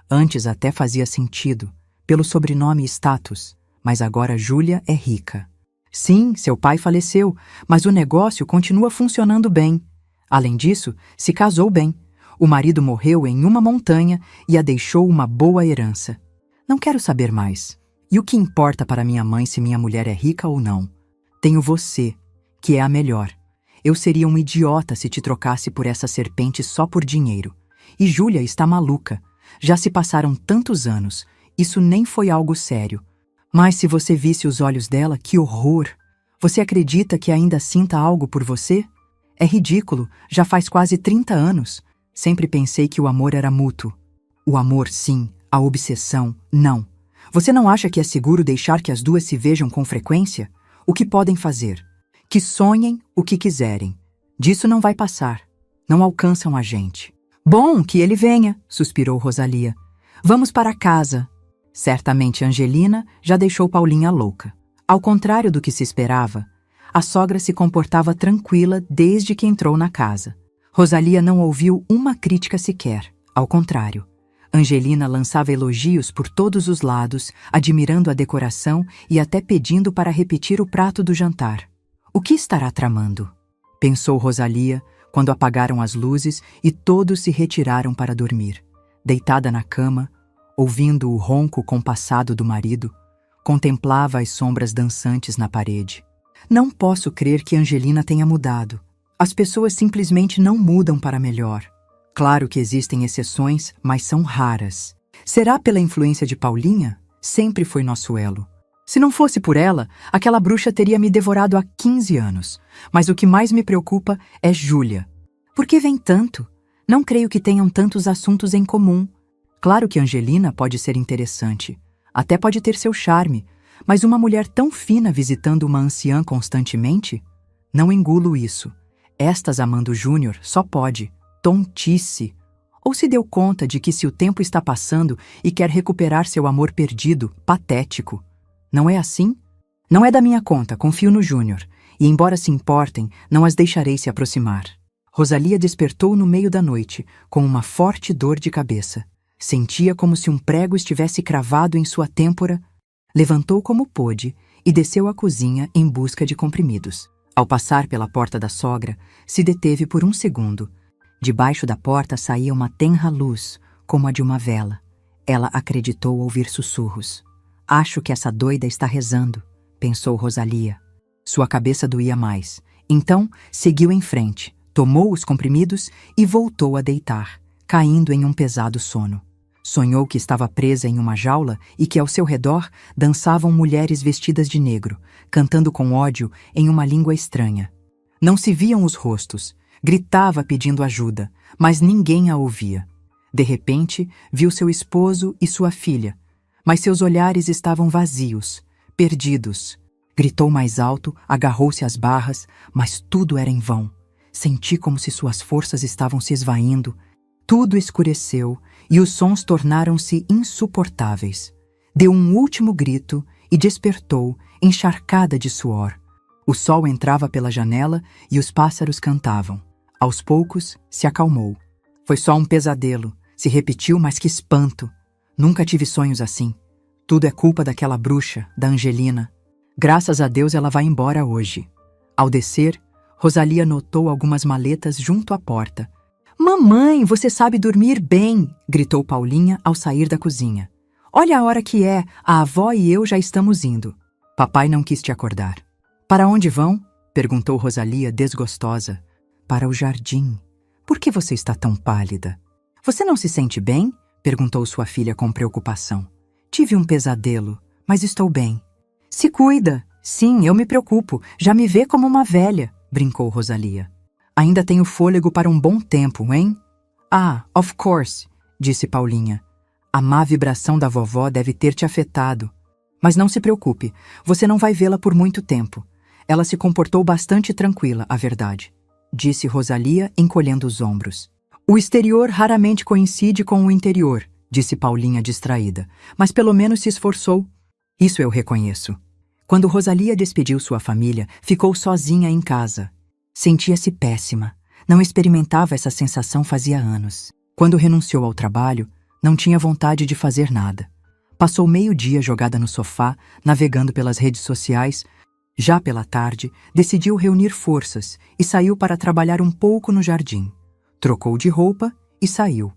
Antes até fazia sentido, pelo sobrenome e status, mas agora Júlia é rica. Sim, seu pai faleceu, mas o negócio continua funcionando bem. Além disso, se casou bem. O marido morreu em uma montanha e a deixou uma boa herança. Não quero saber mais. E o que importa para minha mãe se minha mulher é rica ou não? Tenho você, que é a melhor. Eu seria um idiota se te trocasse por essa serpente só por dinheiro. E Júlia está maluca. Já se passaram tantos anos. Isso nem foi algo sério. Mas se você visse os olhos dela, que horror! Você acredita que ainda sinta algo por você? É ridículo, já faz quase 30 anos. Sempre pensei que o amor era mútuo. O amor, sim, a obsessão, não. Você não acha que é seguro deixar que as duas se vejam com frequência? O que podem fazer? Que sonhem o que quiserem. Disso não vai passar. Não alcançam a gente. Bom, que ele venha, suspirou Rosalia. Vamos para casa. Certamente Angelina já deixou Paulinha louca. Ao contrário do que se esperava, a sogra se comportava tranquila desde que entrou na casa. Rosalia não ouviu uma crítica sequer. Ao contrário, Angelina lançava elogios por todos os lados, admirando a decoração e até pedindo para repetir o prato do jantar. O que estará tramando? Pensou Rosalia, quando apagaram as luzes e todos se retiraram para dormir. Deitada na cama, ouvindo o ronco compassado do marido, contemplava as sombras dançantes na parede. Não posso crer que Angelina tenha mudado. As pessoas simplesmente não mudam para melhor. Claro que existem exceções, mas são raras. Será pela influência de Paulinha? Sempre foi nosso elo. Se não fosse por ela, aquela bruxa teria me devorado há 15 anos. Mas o que mais me preocupa é Júlia. Por que vem tanto? Não creio que tenham tantos assuntos em comum. Claro que Angelina pode ser interessante. Até pode ter seu charme. Mas uma mulher tão fina visitando uma anciã constantemente? Não engulo isso. Estas amando Júnior só pode. Tontice. Ou se deu conta de que se o tempo está passando e quer recuperar seu amor perdido, patético. Não é assim? Não é da minha conta, confio no Júnior. E embora se importem, não as deixarei se aproximar. Rosalia despertou no meio da noite, com uma forte dor de cabeça. Sentia como se um prego estivesse cravado em sua têmpora. Levantou como pôde e desceu à cozinha em busca de comprimidos. Ao passar pela porta da sogra, se deteve por um segundo. Debaixo da porta saía uma tenra luz, como a de uma vela. Ela acreditou ouvir sussurros. Acho que essa doida está rezando, pensou Rosalia. Sua cabeça doía mais. Então, seguiu em frente, tomou os comprimidos e voltou a deitar, caindo em um pesado sono. Sonhou que estava presa em uma jaula e que ao seu redor dançavam mulheres vestidas de negro, cantando com ódio em uma língua estranha. Não se viam os rostos. Gritava pedindo ajuda, mas ninguém a ouvia. De repente, viu seu esposo e sua filha, mas seus olhares estavam vazios, perdidos. Gritou mais alto, agarrou-se às barras, mas tudo era em vão. Senti como se suas forças estavam se esvaindo. Tudo escureceu e os sons tornaram-se insuportáveis. Deu um último grito e despertou, encharcada de suor. O sol entrava pela janela e os pássaros cantavam. Aos poucos, se acalmou. Foi só um pesadelo. Se repetiu, mas que espanto. Nunca tive sonhos assim. Tudo é culpa daquela bruxa, da Angelina. Graças a Deus ela vai embora hoje. Ao descer, Rosalia notou algumas maletas junto à porta. Mamãe, você sabe dormir bem, gritou Paulinha ao sair da cozinha. Olha a hora que é, a avó e eu já estamos indo. Papai não quis te acordar. Para onde vão? Perguntou Rosalia, desgostosa. Para o jardim. Por que você está tão pálida? Você não se sente bem? Perguntou sua filha com preocupação. Tive um pesadelo, mas estou bem. Se cuida. Sim, eu me preocupo. Já me vê como uma velha, brincou Rosalia. Ainda tenho fôlego para um bom tempo, hein? Ah, of course, disse Paulinha. A má vibração da vovó deve ter te afetado. Mas não se preocupe, você não vai vê-la por muito tempo. Ela se comportou bastante tranquila, a verdade, disse Rosalia, encolhendo os ombros. O exterior raramente coincide com o interior, disse Paulinha distraída, mas pelo menos se esforçou. Isso eu reconheço. Quando Rosalia despediu sua família, ficou sozinha em casa. Sentia-se péssima. Não experimentava essa sensação fazia anos. Quando renunciou ao trabalho, não tinha vontade de fazer nada. Passou meio dia jogada no sofá, navegando pelas redes sociais. Já pela tarde, decidiu reunir forças e saiu para trabalhar um pouco no jardim. Trocou de roupa e saiu.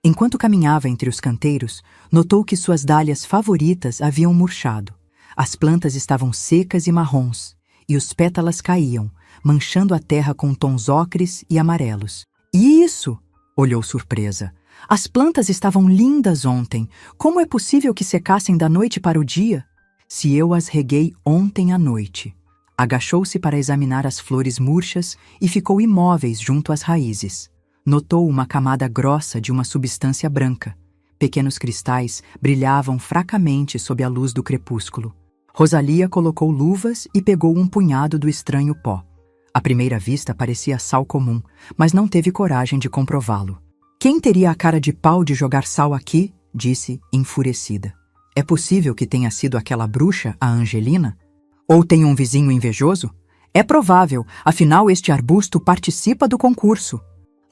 Enquanto caminhava entre os canteiros, notou que suas dálias favoritas haviam murchado. As plantas estavam secas e marrons, e os pétalas caíam, manchando a terra com tons ocres e amarelos. E isso? Olhou surpresa. As plantas estavam lindas ontem. Como é possível que secassem da noite para o dia? Se eu as reguei ontem à noite. Agachou-se para examinar as flores murchas e ficou imóvel junto às raízes. Notou uma camada grossa de uma substância branca. Pequenos cristais brilhavam fracamente sob a luz do crepúsculo. Rosalia colocou luvas e pegou um punhado do estranho pó. À primeira vista parecia sal comum, mas não teve coragem de comprová-lo. Quem teria a cara de pau de jogar sal aqui? Disse, enfurecida. É possível que tenha sido aquela bruxa, a Angelina? Ou tem um vizinho invejoso? É provável, afinal este arbusto participa do concurso.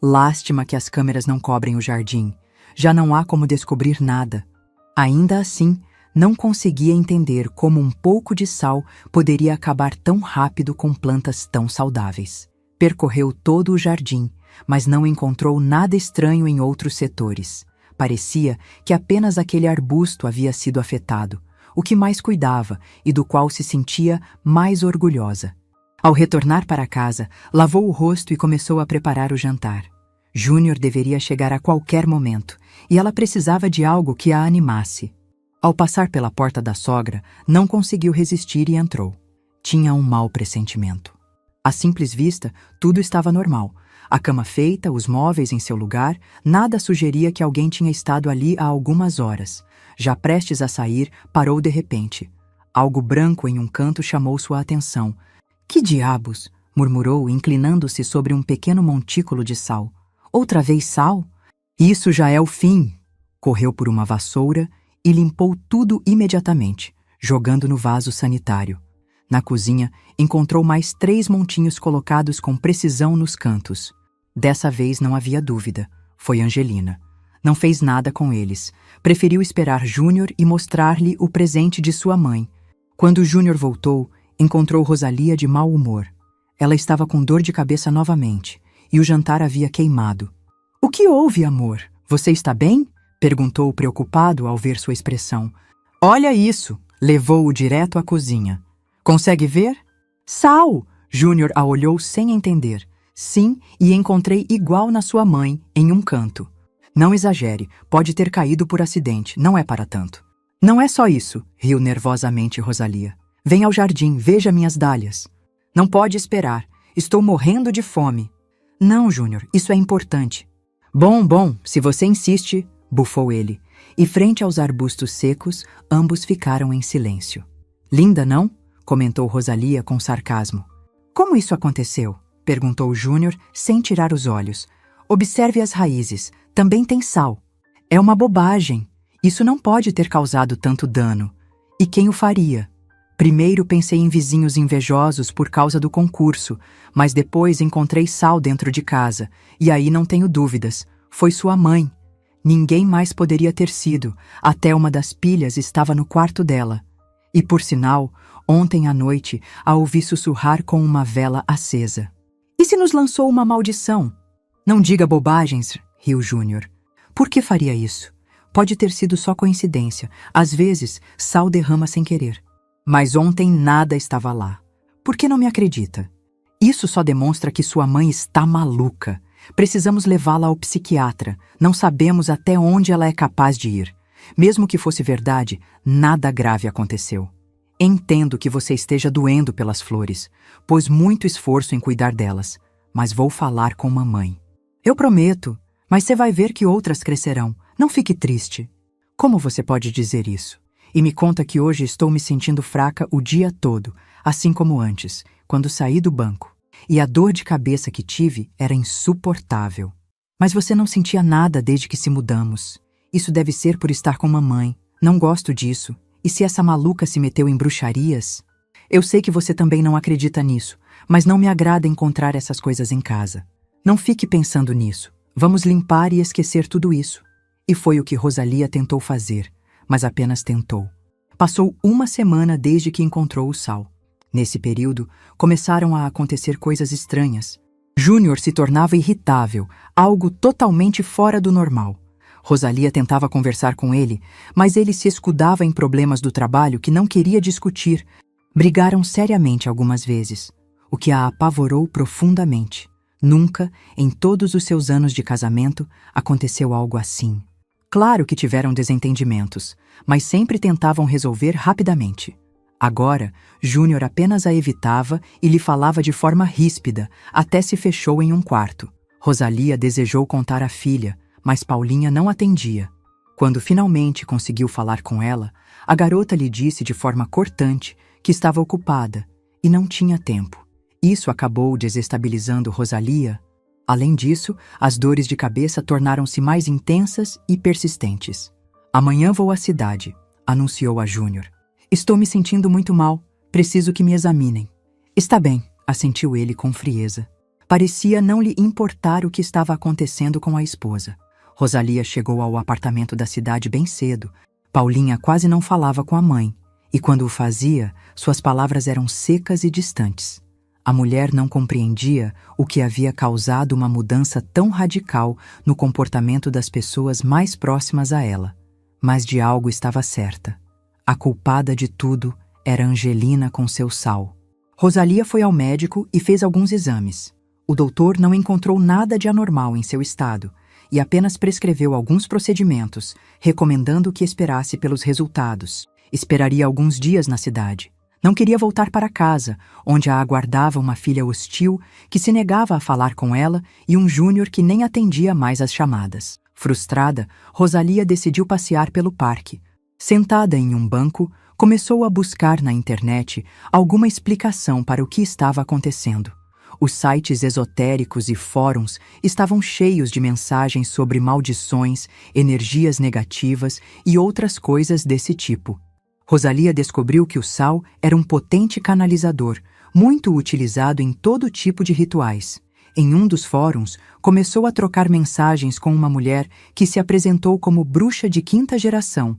Lástima que as câmeras não cobrem o jardim. Já não há como descobrir nada. Ainda assim, não conseguia entender como um pouco de sal poderia acabar tão rápido com plantas tão saudáveis. Percorreu todo o jardim, mas não encontrou nada estranho em outros setores. Parecia que apenas aquele arbusto havia sido afetado, o que mais cuidava e do qual se sentia mais orgulhosa. Ao retornar para casa, lavou o rosto e começou a preparar o jantar. Júnior deveria chegar a qualquer momento, e ela precisava de algo que a animasse. Ao passar pela porta da sogra, não conseguiu resistir e entrou. Tinha um mau pressentimento. À simples vista, tudo estava normal. A cama feita, os móveis em seu lugar, nada sugeria que alguém tinha estado ali há algumas horas. Já prestes a sair, parou de repente. Algo branco em um canto chamou sua atenção. "Que diabos?" murmurou, inclinando-se sobre um pequeno montículo de sal. "Outra vez sal? Isso já é o fim!" Correu por uma vassoura e limpou tudo imediatamente, jogando no vaso sanitário. Na cozinha, encontrou mais 3 montinhos colocados com precisão nos cantos. Dessa vez não havia dúvida. Foi Angelina. Não fez nada com eles. Preferiu esperar Júnior e mostrar-lhe o presente de sua mãe. Quando Júnior voltou, encontrou Rosalia de mau humor. Ela estava com dor de cabeça novamente, e o jantar havia queimado. "O que houve, amor? Você está bem?" perguntou preocupado ao ver sua expressão. "Olha isso!" Levou-o direto à cozinha. "Consegue ver?" "Sal!" Júnior a olhou sem entender. "Sim, e encontrei igual na sua mãe, em um canto." "Não exagere, pode ter caído por acidente, não é para tanto." "Não é só isso", riu nervosamente Rosalia. "Venha ao jardim, veja minhas dálias." "Não pode esperar, estou morrendo de fome." "Não, Júnior, isso é importante." Bom, se você insiste", bufou ele, e frente aos arbustos secos, ambos ficaram em silêncio. "Linda, não?" comentou Rosalia com sarcasmo. "Como isso aconteceu?" perguntou Júnior, sem tirar os olhos. "Observe as raízes, também tem sal." "É uma bobagem. Isso não pode ter causado tanto dano. E quem o faria?" "Primeiro pensei em vizinhos invejosos por causa do concurso, mas depois encontrei sal dentro de casa, e aí não tenho dúvidas. Foi sua mãe. Ninguém mais poderia ter sido, até uma das pilhas estava no quarto dela. E por sinal, ontem à noite a ouvi sussurrar com uma vela acesa." "E se nos lançou uma maldição?" "Não diga bobagens", riu Júnior. "Por que faria isso? Pode ter sido só coincidência. Às vezes, sal derrama sem querer. Mas ontem nada estava lá. Por que não me acredita? Isso só demonstra que sua mãe está maluca. Precisamos levá-la ao psiquiatra. Não sabemos até onde ela é capaz de ir. Mesmo que fosse verdade, nada grave aconteceu. Entendo que você esteja doendo pelas flores. Pôs muito esforço em cuidar delas. Mas vou falar com mamãe." "Eu prometo. Mas você vai ver que outras crescerão. Não fique triste." "Como você pode dizer isso? E me conta que hoje estou me sentindo fraca o dia todo, assim como antes, quando saí do banco. E a dor de cabeça que tive era insuportável." "Mas você não sentia nada desde que se mudamos. Isso deve ser por estar com mamãe. Não gosto disso. E se essa maluca se meteu em bruxarias?" "Eu sei que você também não acredita nisso, mas não me agrada encontrar essas coisas em casa. Não fique pensando nisso. Vamos limpar e esquecer tudo isso." E foi o que Rosalia tentou fazer, mas apenas tentou. Passou uma semana desde que encontrou o sal. Nesse período, começaram a acontecer coisas estranhas. Júnior se tornava irritável, algo totalmente fora do normal. Rosalia tentava conversar com ele, mas ele se escudava em problemas do trabalho que não queria discutir. Brigaram seriamente algumas vezes, o que a apavorou profundamente. Nunca, em todos os seus anos de casamento, aconteceu algo assim. Claro que tiveram desentendimentos, mas sempre tentavam resolver rapidamente. Agora, Júnior apenas a evitava e lhe falava de forma ríspida, até se fechou em um quarto. Rosalia desejou contar à filha, mas Paulinha não atendia. Quando finalmente conseguiu falar com ela, a garota lhe disse de forma cortante que estava ocupada e não tinha tempo. Isso acabou desestabilizando Rosalia. Além disso, as dores de cabeça tornaram-se mais intensas e persistentes. "Amanhã vou à cidade", anunciou a Júnior. "Estou me sentindo muito mal. Preciso que me examinem." "Está bem", assentiu ele com frieza. Parecia não lhe importar o que estava acontecendo com a esposa. Rosalia chegou ao apartamento da cidade bem cedo. Paulinha quase não falava com a mãe, e quando o fazia, suas palavras eram secas e distantes. A mulher não compreendia o que havia causado uma mudança tão radical no comportamento das pessoas mais próximas a ela. Mas de algo estava certa. A culpada de tudo era Angelina com seu Sal. Rosalia foi ao médico e fez alguns exames. O doutor não encontrou nada de anormal em seu estado e apenas prescreveu alguns procedimentos, recomendando que esperasse pelos resultados. Esperaria alguns dias na cidade. Não queria voltar para casa, onde a aguardava uma filha hostil que se negava a falar com ela e um Júnior que nem atendia mais às chamadas. Frustrada, Rosalia decidiu passear pelo parque. Sentada em um banco, começou a buscar na internet alguma explicação para o que estava acontecendo. Os sites esotéricos e fóruns estavam cheios de mensagens sobre maldições, energias negativas e outras coisas desse tipo. Rosalia descobriu que o Sal era um potente canalizador, muito utilizado em todo tipo de rituais. Em um dos fóruns, começou a trocar mensagens com uma mulher que se apresentou como bruxa de 5ª geração.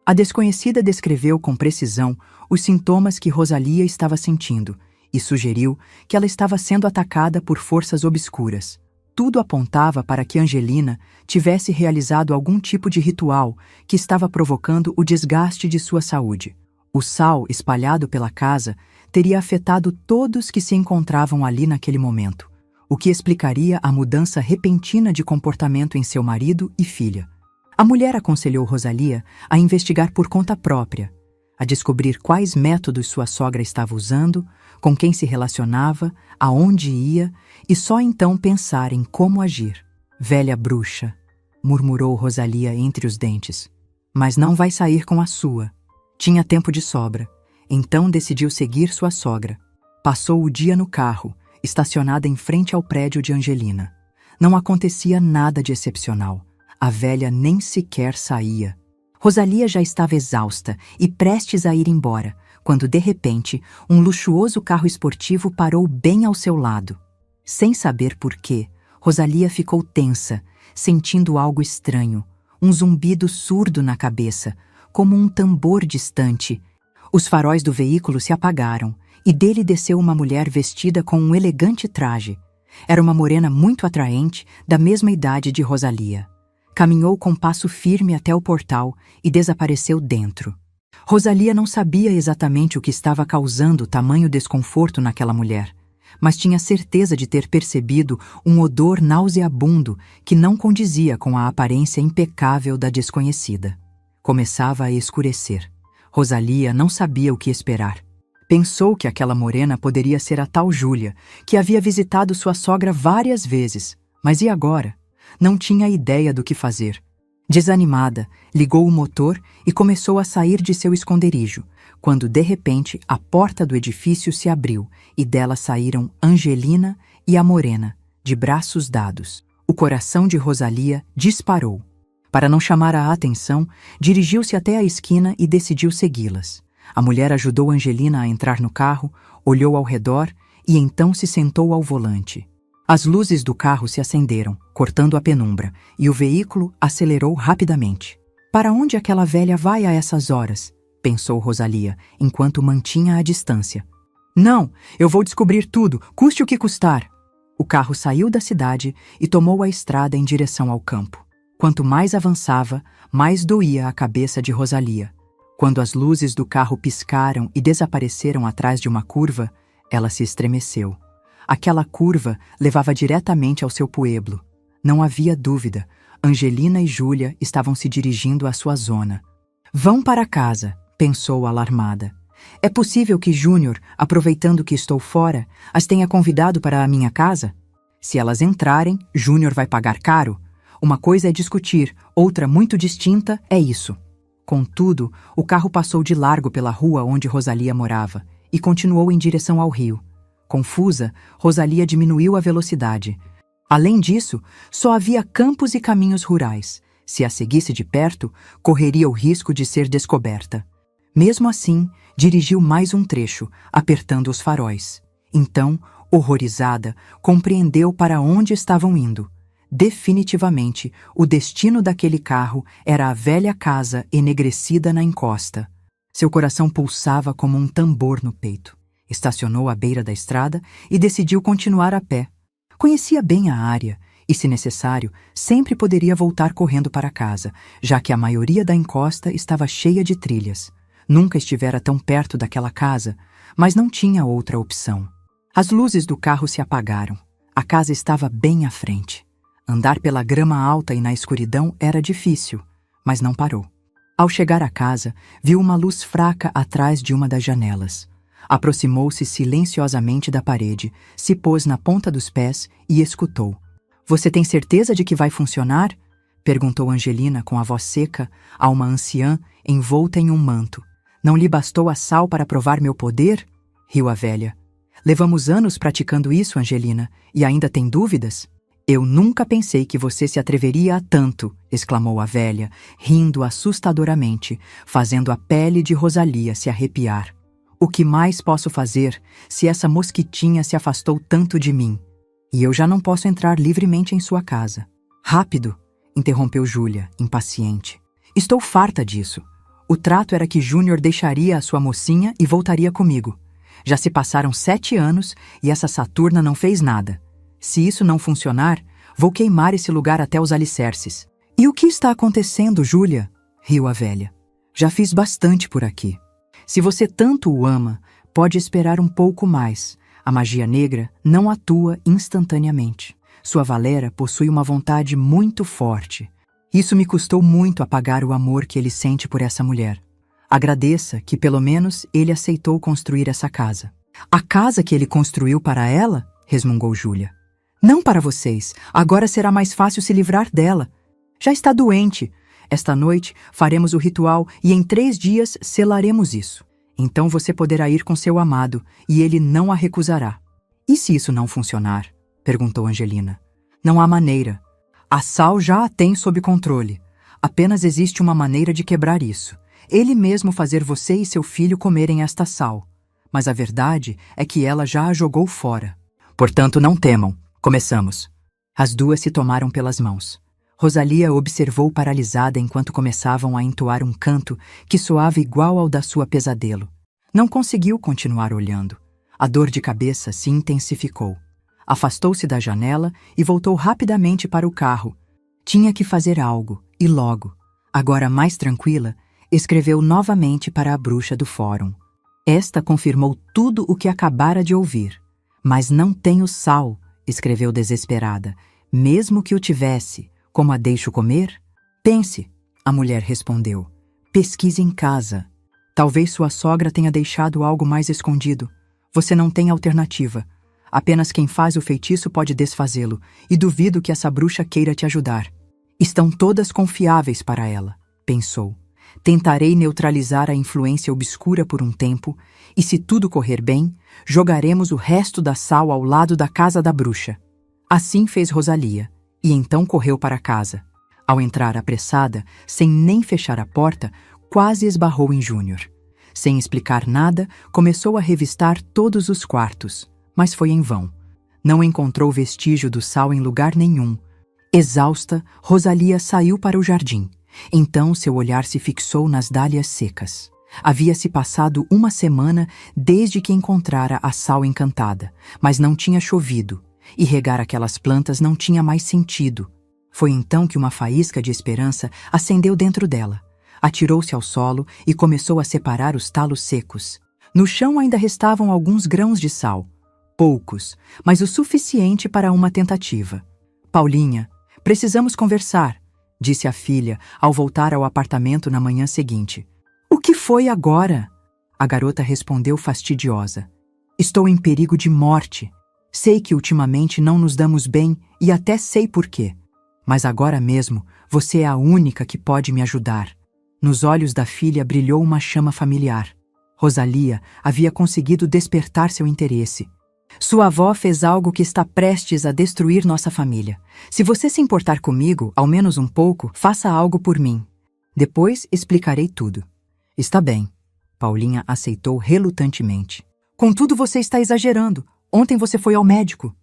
A desconhecida descreveu com precisão os sintomas que Rosalia estava sentindo e sugeriu que ela estava sendo atacada por forças obscuras. Tudo apontava para que Angelina tivesse realizado algum tipo de ritual que estava provocando o desgaste de sua saúde. O sal espalhado pela casa teria afetado todos que se encontravam ali naquele momento, o que explicaria a mudança repentina de comportamento em seu marido e filha. A mulher aconselhou Rosalia a investigar por conta própria, a descobrir quais métodos sua sogra estava usando, com quem se relacionava, aonde ia, e só então pensar em como agir. Velha bruxa, murmurou Rosalia entre os dentes. Mas não vai sair com a sua. Tinha tempo de sobra, então decidiu seguir sua sogra. Passou o dia no carro, estacionada em frente ao prédio de Angelina. Não acontecia nada de excepcional. A velha nem sequer saía. Rosalia já estava exausta e prestes a ir embora, quando de repente um luxuoso carro esportivo parou bem ao seu lado. Sem saber por quê, Rosalia ficou tensa, sentindo algo estranho, um zumbido surdo na cabeça, como um tambor distante. Os faróis do veículo se apagaram e dele desceu uma mulher vestida com um elegante traje. Era uma morena muito atraente, da mesma idade de Rosalia. Caminhou com passo firme até o portal e desapareceu dentro. Rosalia não sabia exatamente o que estava causando tamanho desconforto naquela mulher, mas tinha certeza de ter percebido um odor nauseabundo que não condizia com a aparência impecável da desconhecida. Começava a escurecer. Rosalia não sabia o que esperar. Pensou que aquela morena poderia ser a tal Júlia, que havia visitado sua sogra várias vezes. Mas e agora? Não tinha ideia do que fazer. Desanimada, ligou o motor e começou a sair de seu esconderijo, quando de repente a porta do edifício se abriu e dela saíram Angelina e a morena, de braços dados. O coração de Rosalia disparou. Para não chamar a atenção, dirigiu-se até a esquina e decidiu segui-las. A mulher ajudou Angelina a entrar no carro, olhou ao redor e então se sentou ao volante. As luzes do carro se acenderam, cortando a penumbra, e o veículo acelerou rapidamente. Para onde aquela velha vai a essas horas? Pensou Rosalia, enquanto mantinha a distância. Não, eu vou descobrir tudo, custe o que custar. O carro saiu da cidade e tomou a estrada em direção ao campo. Quanto mais avançava, mais doía a cabeça de Rosalia. Quando as luzes do carro piscaram e desapareceram atrás de uma curva, ela se estremeceu. Aquela curva levava diretamente ao seu pueblo. Não havia dúvida, Angelina e Júlia estavam se dirigindo à sua zona. Vão para casa, pensou alarmada. É possível que Júnior, aproveitando que estou fora, as tenha convidado para a minha casa? Se elas entrarem, Júnior vai pagar caro. Uma coisa é discutir, outra muito distinta é isso. Contudo, o carro passou de largo pela rua onde Rosalia morava e continuou em direção ao rio. Confusa, Rosalia diminuiu a velocidade. Além disso, só havia campos e caminhos rurais. Se a seguisse de perto, correria o risco de ser descoberta. Mesmo assim, dirigiu mais um trecho, apertando os faróis. Então, Horrorizada, compreendeu para onde estavam indo. Definitivamente, o destino daquele carro era a velha casa enegrecida na encosta. Seu coração pulsava como um tambor no peito. Estacionou à beira da estrada e decidiu continuar a pé. Conhecia bem a área e, se necessário, sempre poderia voltar correndo para casa, já que a maioria da encosta estava cheia de trilhas. Nunca estivera tão perto daquela casa, mas não tinha outra opção. As luzes do carro se apagaram. A casa estava bem à frente. Andar pela grama alta e na escuridão era difícil, mas não parou. Ao chegar à casa, viu uma luz fraca atrás de uma das janelas. Aproximou-se silenciosamente da parede, se pôs na ponta dos pés e escutou. "Você tem certeza de que vai funcionar?" perguntou Angelina com a voz seca a uma anciã envolta em um manto. "Não lhe bastou a sal para provar meu poder?" riu a velha. "Levamos anos praticando isso, Angelina, e ainda tem dúvidas?" "Eu nunca pensei que você se atreveria a tanto", exclamou a velha, rindo assustadoramente, fazendo a pele de Rosalia se arrepiar. "O que mais posso fazer se essa mosquitinha se afastou tanto de mim? E eu já não posso entrar livremente em sua casa." "Rápido", interrompeu Júlia, impaciente. "Estou farta disso. O trato era que Júnior deixaria a sua mocinha e voltaria comigo. Já se passaram 7 anos e essa Saturna não fez nada. Se isso não funcionar, vou queimar esse lugar até os alicerces." "E o que está acontecendo, Júlia?" riu a velha. "Já fiz bastante por aqui. Se você tanto o ama, pode esperar um pouco mais. A magia negra não atua instantaneamente. Sua Valera possui uma vontade muito forte. Isso me custou muito apagar o amor que ele sente por essa mulher. Agradeça que, pelo menos, ele aceitou construir essa casa." "A casa que ele construiu para ela?" resmungou Júlia. "Não para vocês. Agora será mais fácil se livrar dela. Já está doente. Esta noite faremos o ritual e em 3 dias selaremos isso. Então você poderá ir com seu amado e ele não a recusará." "E se isso não funcionar?" perguntou Angelina. "Não há maneira. A Sal já a tem sob controle. Apenas existe uma maneira de quebrar isso. Ele mesmo fazer você e seu filho comerem esta sal. Mas a verdade é que ela já a jogou fora. Portanto, não temam. Começamos." As duas se tomaram pelas mãos. Rosalia observou paralisada enquanto começavam a entoar um canto que soava igual ao da sua pesadelo. Não conseguiu continuar olhando. A dor de cabeça se intensificou. Afastou-se da janela e voltou rapidamente para o carro. Tinha que fazer algo, e logo. Agora mais tranquila, escreveu novamente para a bruxa do fórum. Esta confirmou tudo o que acabara de ouvir. "Mas não tenho sal", escreveu desesperada. "Mesmo que o tivesse, como a deixo comer?" "Pense", a mulher respondeu. "Pesquise em casa. Talvez sua sogra tenha deixado algo mais escondido. Você não tem alternativa. Apenas quem faz o feitiço pode desfazê-lo, e duvido que essa bruxa queira te ajudar. Estão todas confiáveis para ela", pensou. "Tentarei neutralizar a influência obscura por um tempo, e se tudo correr bem, jogaremos o resto da sal ao lado da casa da bruxa." Assim fez Rosalia, e então correu para casa. Ao entrar apressada, sem nem fechar a porta, quase esbarrou em Júnior. Sem explicar nada, começou a revistar todos os quartos, mas foi em vão. Não encontrou vestígio do sal em lugar nenhum. Exausta, Rosalia saiu para o jardim. Então seu olhar se fixou nas dálias secas. Havia-se passado 1 semana desde que encontrara a sal encantada, mas não tinha chovido, e regar aquelas plantas não tinha mais sentido. Foi então que uma faísca de esperança acendeu dentro dela. Atirou-se ao solo e começou a separar os talos secos. No chão ainda restavam alguns grãos de sal. Poucos, mas o suficiente para uma tentativa. "Paulinha, precisamos conversar", disse a filha ao voltar ao apartamento na manhã seguinte. "O que foi agora?" A garota respondeu fastidiosa. "Estou em perigo de morte. Sei que ultimamente não nos damos bem e até sei por quê. Mas agora mesmo você é a única que pode me ajudar." Nos olhos da filha brilhou uma chama familiar. Rosalia havia conseguido despertar seu interesse. "Sua avó fez algo que está prestes a destruir nossa família. Se você se importar comigo, ao menos um pouco, faça algo por mim. Depois explicarei tudo." "Está bem." Paulinha aceitou relutantemente. "Contudo, você está exagerando. Ontem você foi ao médico.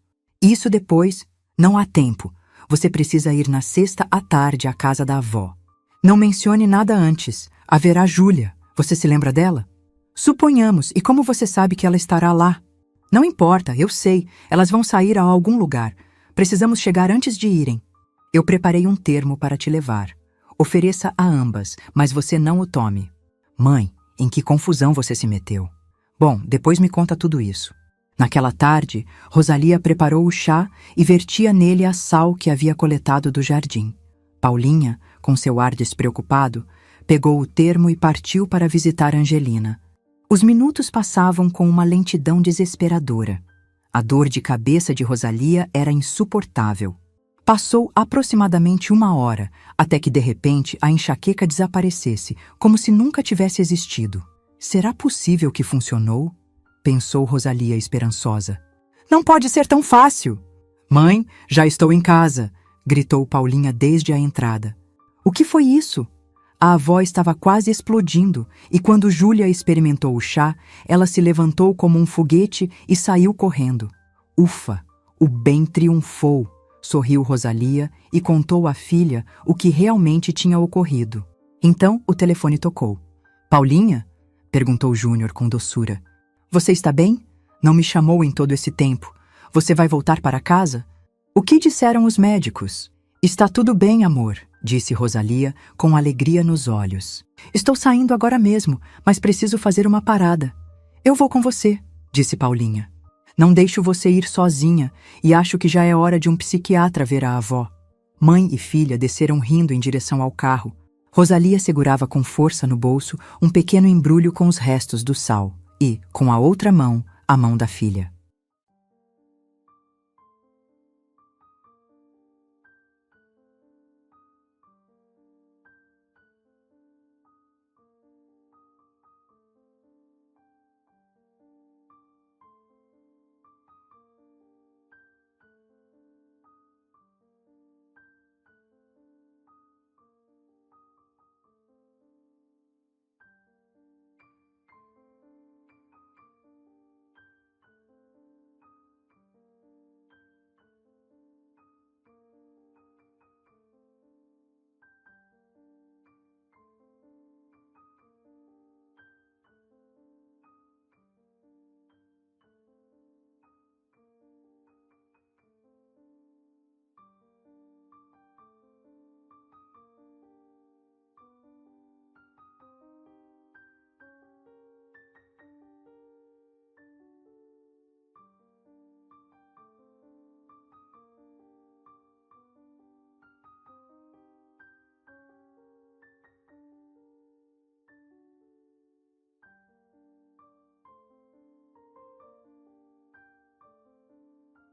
Isso depois. Não há tempo. Você precisa ir na sexta à tarde à casa da avó. Não mencione nada antes. Haverá Júlia. Você se lembra dela? Suponhamos. E como você sabe que ela estará lá? Não importa, eu sei. Elas vão sair a algum lugar. Precisamos chegar antes de irem. Eu preparei um termo para te levar. Ofereça a ambas, mas você não o tome. Mãe, em que confusão você se meteu? Bom, depois me conta tudo isso. Naquela tarde, Rosalia preparou o chá e vertia nele a sal que havia coletado do jardim. Paulinha, com seu ar despreocupado, pegou o termo e partiu para visitar Angelina. Os minutos passavam com uma lentidão desesperadora. A dor de cabeça de Rosalia era insuportável. Passou aproximadamente 1 hora, até que de repente a enxaqueca desaparecesse, como se nunca tivesse existido. Será possível que funcionou? Pensou Rosalia esperançosa. Não pode ser tão fácil! Mãe, já estou em casa! Gritou Paulinha desde a entrada. O que foi isso? A avó estava quase explodindo, e quando Júlia experimentou o chá, ela se levantou como um foguete e saiu correndo. Ufa! O bem triunfou! Sorriu Rosalia e contou à filha o que realmente tinha ocorrido. Então o telefone tocou. Paulinha? Perguntou Júnior com doçura. Você está bem? Não me chamou em todo esse tempo. Você vai voltar para casa? O que disseram os médicos? Está tudo bem, amor, disse Rosalia com alegria nos olhos. Estou saindo agora mesmo, mas preciso fazer uma parada. Eu vou com você, disse Paulinha. Não deixo você ir sozinha e acho que já é hora de um psiquiatra ver a avó. Mãe e filha desceram rindo em direção ao carro. Rosalia segurava com força no bolso um pequeno embrulho com os restos do sal e, com a outra mão, a mão da filha.